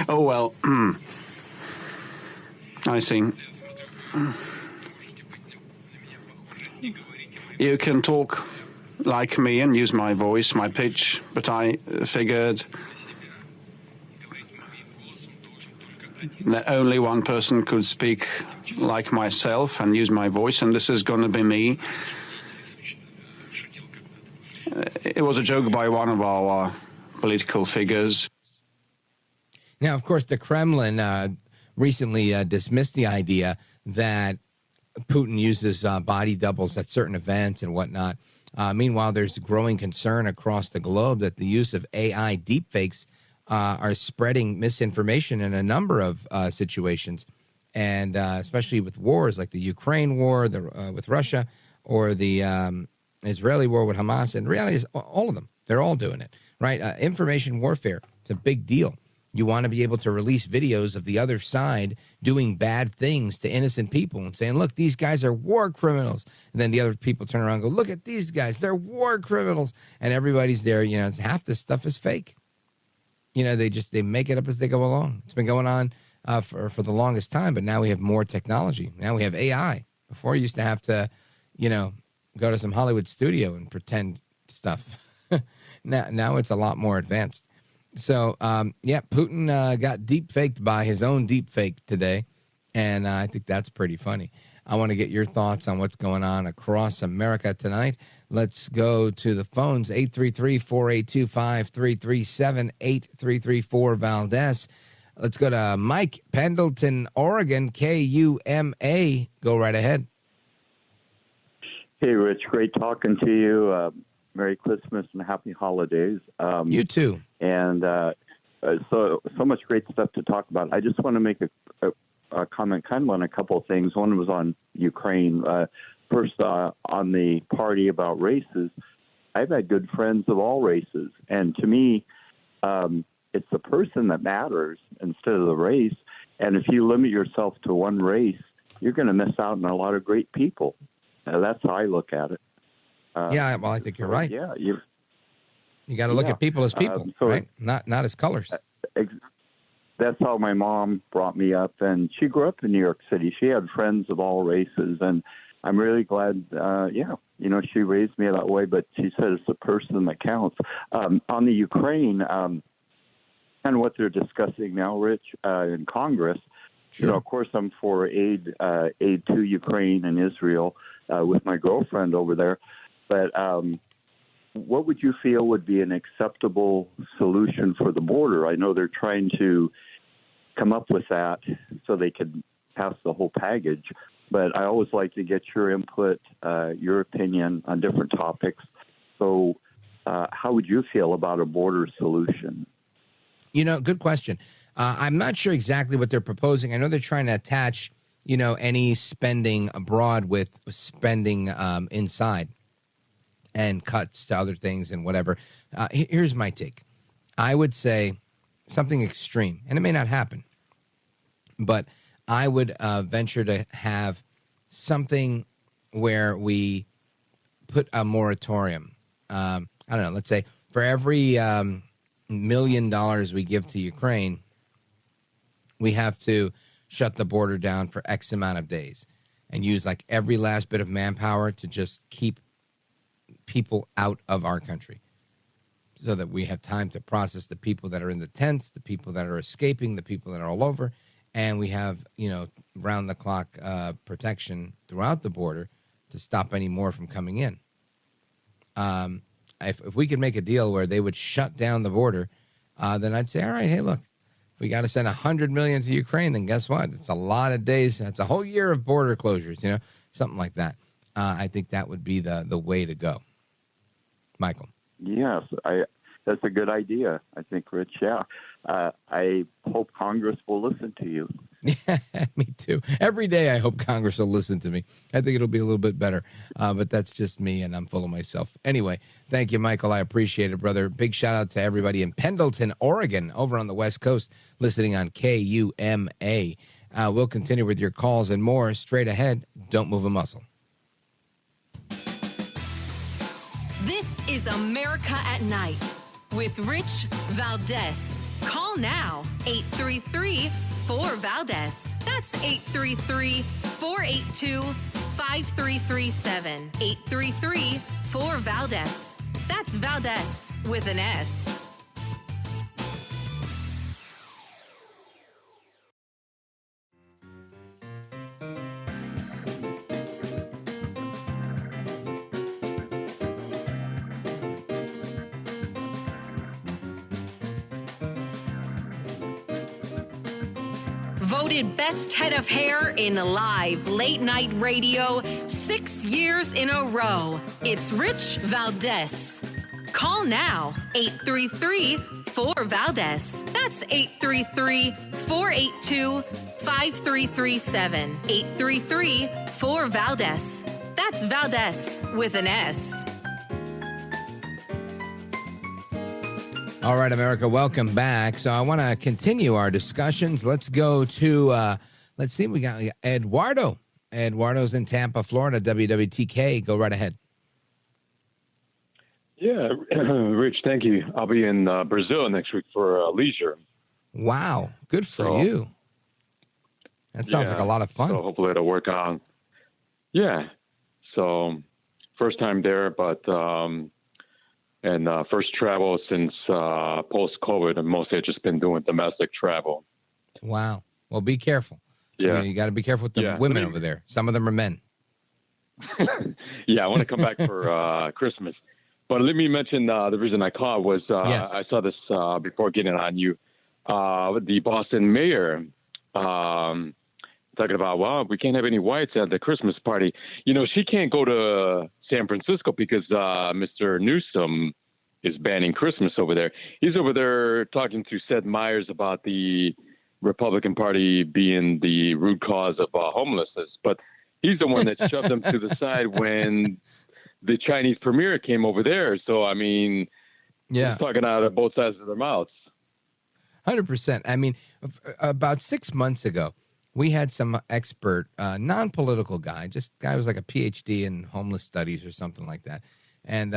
Oh, well, I see. You can talk like me and use my voice, my pitch, but I figured that only one person could speak like myself and use my voice, and this is going to be me. It was a joke by one of our political figures. Now, of course, the Kremlin recently dismissed the idea that Putin uses body doubles at certain events and whatnot. Meanwhile, there's growing concern across the globe that the use of AI deepfakes are spreading misinformation in a number of situations, and especially with wars like the Ukraine war with Russia or the Israeli war with Hamas. And the reality is all of them, they're all doing it, right? Information warfare, it's a big deal. You want to be able to release videos of the other side doing bad things to innocent people and saying, look, these guys are war criminals. And then the other people turn around and go, look at these guys, they're war criminals. And everybody's there, half this stuff is fake. They make it up as they go along. It's been going on for the longest time, but now we have more technology. Now we have AI. Before you used to have to, go to some Hollywood studio and pretend stuff. Now it's a lot more advanced. So, Putin got deep faked by his own deep fake today, and I think that's pretty funny. I want to get your thoughts on what's going on across America tonight. Let's go to the phones, 833-482-5337, 8334-VALDEZ. Let's go to Mike, Pendleton, Oregon, KUMA. Go right ahead. Hey, Rich, great talking to you. Merry Christmas and Happy Holidays. You too. And so much great stuff to talk about. I just want to make a comment kind of on a couple of things. One was on Ukraine. First, on the party about races, I've had good friends of all races. And to me, it's the person that matters instead of the race. And if you limit yourself to one race, you're going to miss out on a lot of great people. That's how I look at it. I think you're right. Yeah, you got to look at people as people, right? Not as colors. That's how my mom brought me up, and she grew up in New York City. She had friends of all races, and I'm really glad. She raised me that way. But she said it's the person that counts. On the Ukraine, and what they're discussing now, Rich, in Congress. Sure. Of course, I'm for aid to Ukraine and Israel with my girlfriend over there. But what would you feel would be an acceptable solution for the border? I know they're trying to come up with that so they could pass the whole package. But I always like to get your input, your opinion on different topics. So how would you feel about a border solution? Good question. I'm not sure exactly what they're proposing. I know they're trying to attach, any spending abroad with spending inside and cuts to other things and whatever. Here's my take. I would say something extreme, and it may not happen, but I would venture to have something where we put a moratorium. I don't know, let's say for every $1 million we give to Ukraine, we have to shut the border down for X amount of days and use like every last bit of manpower to just keep people out of our country so that we have time to process the people that are in the tents, the people that are escaping, the people that are all over. And we have, round the clock protection throughout the border to stop any more from coming in. If we could make a deal where they would shut down the border, then I'd say, all right, hey, look, if we got to send $100 million to Ukraine, then guess what? It's a lot of days. That's a whole year of border closures, something like that. I think that would be the way to go. Michael. Yes, I that's a good idea, I think, Rich. Yeah. I hope Congress will listen to you. Yeah, me too. Every day I hope Congress will listen to me. I think it'll be a little bit better. But that's just me, and I'm full of myself. Anyway, thank you, Michael. I appreciate it, brother. Big shout out to everybody in Pendleton, Oregon, over on the West Coast, listening on KUMA. We'll continue with your calls and more straight ahead. Don't move a muscle. This is America at Night with Rich Valdez. Call now, 833-4VALDEZ. That's 833-482-5337. 833-4VALDEZ. That's Valdez with an S. Voted best head of hair in live late night radio 6 years in a row. It's Rich Valdez. Call now, 833-4VALDEZ. That's 833-482-5337. 833-4VALDEZ. That's Valdez with an S. All right, America, welcome back. So I want to continue our discussions. Let's go to, let's see, we got Eduardo. Eduardo's in Tampa, Florida, WWTK. Go right ahead. Yeah, Rich, thank you. I'll be in Brazil next week for leisure. Wow, good for you. That sounds like a lot of fun. So hopefully it'll work out. Yeah, so first time there, but... And first travel since post-COVID, and mostly I've just been doing domestic travel. Wow. Well, be careful. Yeah. You got to be careful with the women over there. Some of them are men. Yeah, I want to come back for Christmas. But let me mention the reason I called was I saw this before getting on you. The Boston mayor talking about, well, we can't have any whites at the Christmas party. You know, she can't go to San Francisco because Mr. Newsom is banning Christmas over there. He's over there talking to Seth Meyers about the Republican Party being the root cause of homelessness. But he's the one that shoved them to the side when the Chinese premier came over there. So, I mean, he's talking out of both sides of their mouths. 100%. I mean, about 6 months ago, we had some expert, non-political guy, just guy who was like a PhD in homeless studies or something like that. And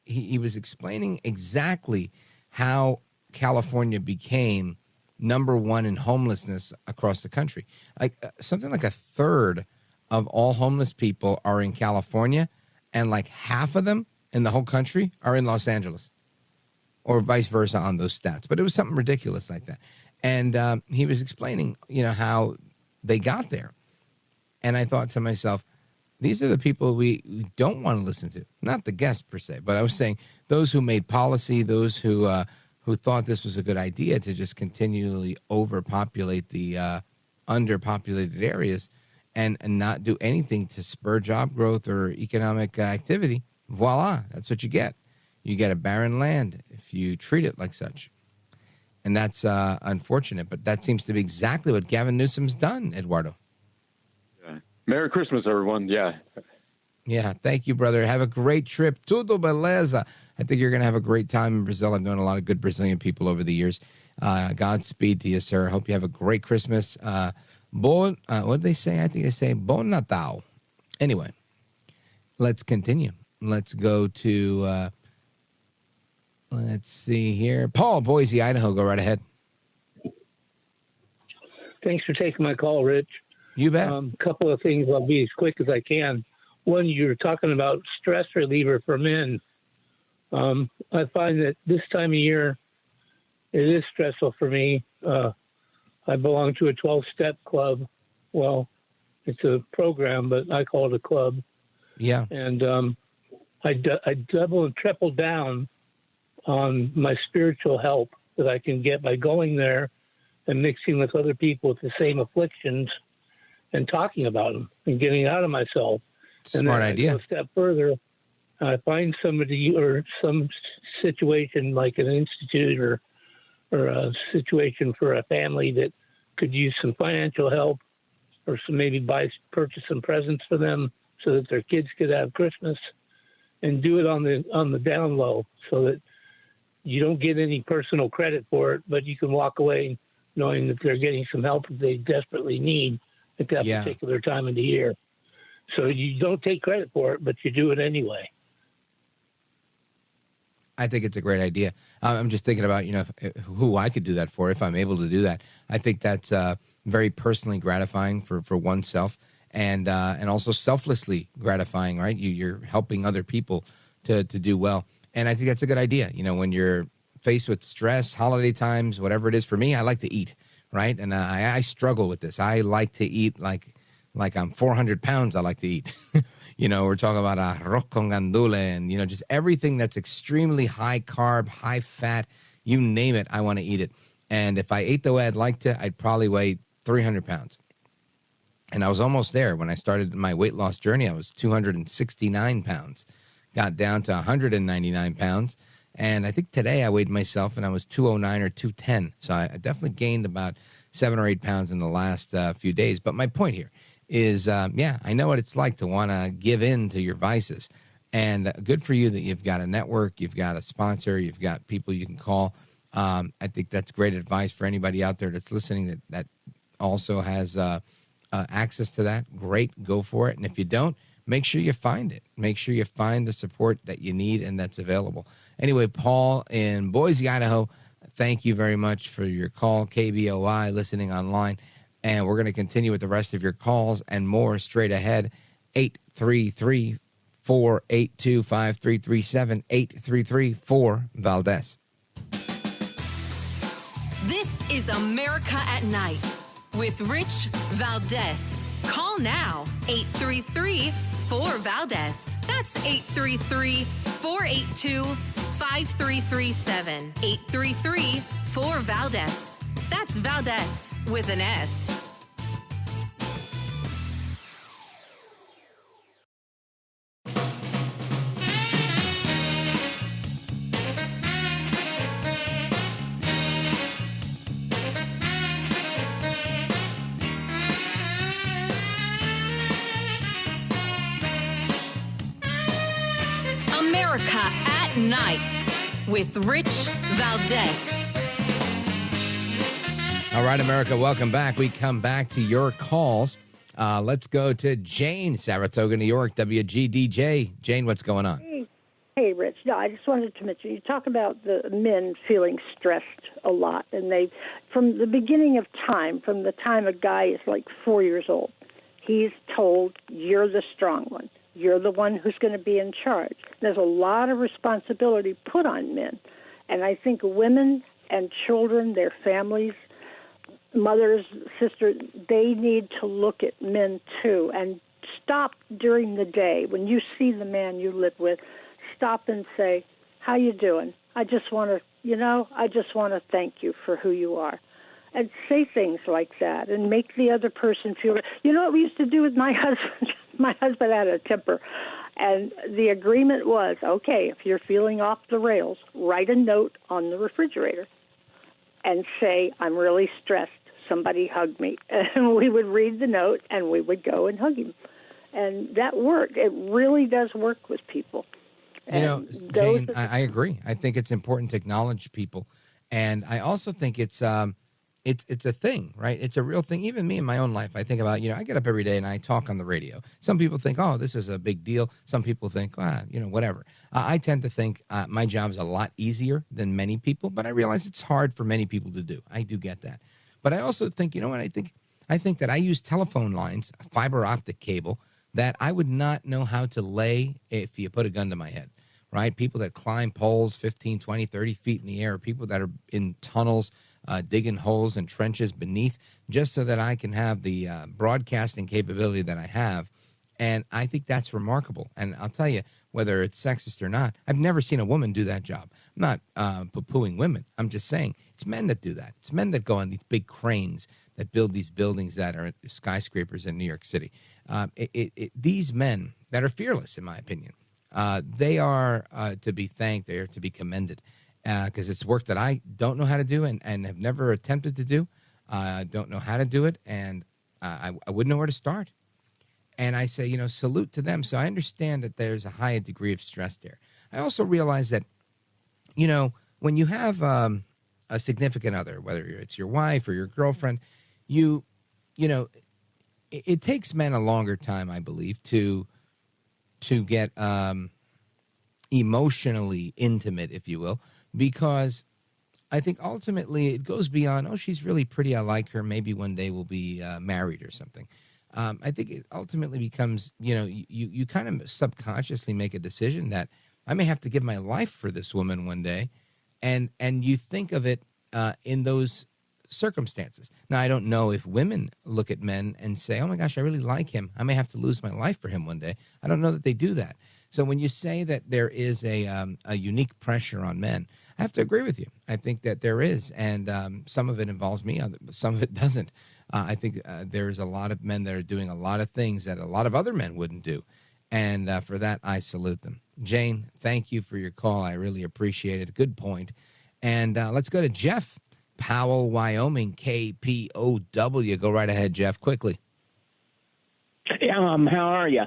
he was explaining exactly how California became number one in homelessness across the country. Like something like a third of all homeless people are in California, and like half of them in the whole country are in Los Angeles, or vice versa on those stats. But it was something ridiculous like that. And he was explaining, you know, how they got there. And I thought to myself, these are the people we don't want to listen to. Not the guests per se, but I was saying those who made policy, those who thought this was a good idea to just continually overpopulate the underpopulated areas and not do anything to spur job growth or economic activity. Voila, that's what you get. You get a barren land if you treat it like such. And that's unfortunate, but that seems to be exactly what Gavin Newsom's done, Eduardo. Yeah. Merry Christmas, everyone. Yeah. Yeah, thank you, brother. Have a great trip. Tudo beleza. I think you're going to have a great time in Brazil. I've known a lot of good Brazilian people over the years. Godspeed to you, sir. Hope you have a great Christmas. What did they say? I think they say Bon Natal. Anyway, let's continue. Let's go to... let's see here. Paul, Boise, Idaho. Go right ahead. Thanks for taking my call, Rich. You bet. A couple of things. I'll be as quick as I can. One, you're talking about stress reliever for men. I find that this time of year, it is stressful for me. I belong to a 12-step club. Well, it's a program, but I call it a club. Yeah. And I double and triple down on my spiritual help that I can get by going there and mixing with other people with the same afflictions and talking about them and getting out of myself. Smart idea. I go a step further. find somebody or some situation like an institute or a situation for a family that could use some financial help, or some maybe purchase some presents for them so that their kids could have Christmas, and do it on the down low so that you don't get any personal credit for it, but you can walk away knowing that they're getting some help that they desperately need at that particular time of the year. So you don't take credit for it, but you do it anyway. I think it's a great idea. I'm just thinking about, who I could do that for if I'm able to do that. I think that's very personally gratifying for oneself, and also selflessly gratifying, right? You're helping other people to do well. And I think that's a good idea. When you're faced with stress, holiday times, whatever it is, for me, I like to eat, right? And I struggle with this. I like to eat like I'm 400 pounds. I like to eat. We're talking about arroz con gandule and, just everything that's extremely high carb, high fat, you name it, I want to eat it. And if I ate the way I'd like to, I'd probably weigh 300 pounds. And I was almost there. When I started my weight loss journey, I was 269 pounds, got down to 199 pounds. And I think today I weighed myself and I was 209 or 210. So I definitely gained about 7 or 8 pounds in the last few days. But my point here is, I know what it's like to want to give in to your vices. And good for you that you've got a network, you've got a sponsor, you've got people you can call. I think that's great advice for anybody out there that's listening that also has access to that. Great, go for it. And if you don't, make sure you find it. Make sure you find the support that you need and that's available. Anyway, Paul in Boise, Idaho, thank you very much for your call. KBOI, listening online. And we're going to continue with the rest of your calls and more straight ahead. 833-482-5337, 833-4-Valdez. This is America at Night with Rich Valdez. Call now, 833-4-Valdez. That's 833-482-5337. 833-4-Valdez. That's Valdez with an S. America at Night with Rich Valdez. All right, America, welcome back. We come back to your calls. Let's go to Jane, Saratoga, New York, WGDJ. Jane, what's going on? Hey, Rich. No, I just wanted to mention, you talk about the men feeling stressed a lot, and they, from the beginning of time, from the time a guy is like 4 years old, he's told, you're the strong one. You're the one who's going to be in charge. There's a lot of responsibility put on men, and I think women and children, their families, mothers, sisters, they need to look at men too and stop during the day when you see the man you live with, stop and say, how you doing? I just want to thank you for who you are. And say things like that and make the other person feel. You know what we used to do with my husband? My husband had a temper, and the agreement was, okay, if you're feeling off the rails, write a note on the refrigerator and say, I'm really stressed. Somebody hug me. And we would read the note, and we would go and hug him. And that worked. It really does work with people. Jane, I agree. I think it's important to acknowledge people. And I also think it's a thing, right? It's a real thing. Even me in my own life, I think about, I get up every day and I talk on the radio. Some people think, oh, this is a big deal. Some people think, whatever. I tend to think my job's a lot easier than many people, but I realize it's hard for many people to do. I do get that. But I also think, I think that I use telephone lines, fiber optic cable, that I would not know how to lay if you put a gun to my head, right? People that climb poles 15, 20, 30 feet in the air, people that are in tunnels, digging holes and trenches beneath, just so that I can have the broadcasting capability that I have. And I think that's remarkable. And I'll tell you, whether it's sexist or not, I've never seen a woman do that job. I'm not poo-pooing women. I'm just saying it's men that do that. It's men that go on these big cranes that build these buildings that are skyscrapers in New York City. These men that are fearless, in my opinion, They are to be thanked. They are to be commended because it's work that I don't know how to do and have never attempted to do. Don't know how to do it, and I wouldn't know where to start. And I say, salute to them. So I understand that there's a high degree of stress there. I also realize that, when you have a significant other, whether it's your wife or your girlfriend, it takes men a longer time, I believe, to get emotionally intimate, if you will, because I think ultimately it goes beyond, oh, she's really pretty, I like her, maybe one day we'll be married or something. I think it ultimately becomes, you kind of subconsciously make a decision that I may have to give my life for this woman one day, and you think of it in those circumstances. Now, I don't know if women look at men and say, oh my gosh, I really like him, I may have to lose my life for him one day. I don't know that they do that. So when you say that there is a unique pressure on men, I have to agree with you. I think that there is, and some of it involves me, some of it doesn't. I think there's a lot of men that are doing a lot of things that a lot of other men wouldn't do, and for that, I salute them. Jane, thank you for your call. I really appreciate it. Good point. And let's go to Jeff, Powell, Wyoming, KPOW. Go right ahead, Jeff, quickly. How are you?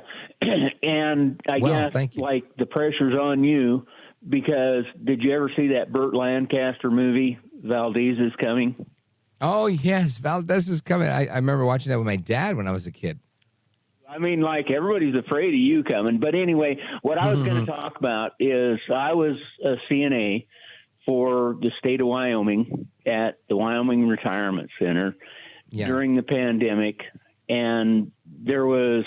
And I guess like the pressure's on you because did you ever see that Burt Lancaster movie, Valdez is Coming? Oh, yes, Valdez is Coming. I remember watching that with my dad when I was a kid. I mean, like everybody's afraid of you coming. But anyway, what I was going to talk about is I was a CNA for the state of Wyoming at the Wyoming Retirement Center during the pandemic. And there was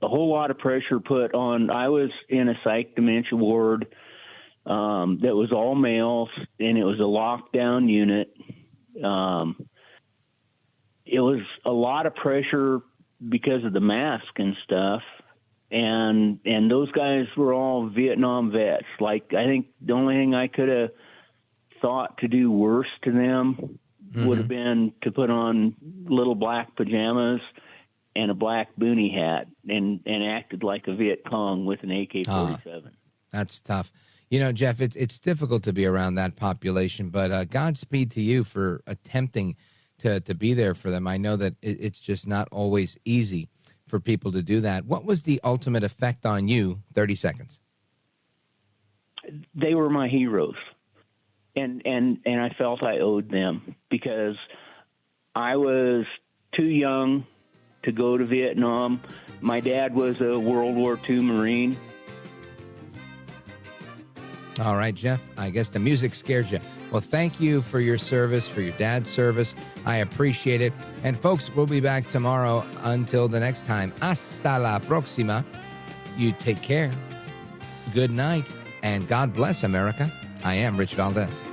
a whole lot of pressure put on. I was in a psych dementia ward that was all males, and it was a lockdown unit. It was a lot of pressure because of the mask and stuff. And those guys were all Vietnam vets. Like, I think the only thing I could have thought to do worse to them would have been to put on little black pajamas and a black boonie hat and acted like a Viet Cong with an AK-47. That's tough. Jeff, it's difficult to be around that population, but Godspeed to you for attempting to be there for them. I know that it's just not always easy for people to do that. What was the ultimate effect on you? 30 seconds. They were my heroes. And I felt I owed them because I was too young to go to Vietnam. My dad was a World War II Marine. All right, Jeff, I guess the music scared you. Well, thank you for your service, for your dad's service. I appreciate it. And folks, we'll be back tomorrow. Until the next time, hasta la próxima. You take care. Good night, and God bless America. I am Rich Valdez.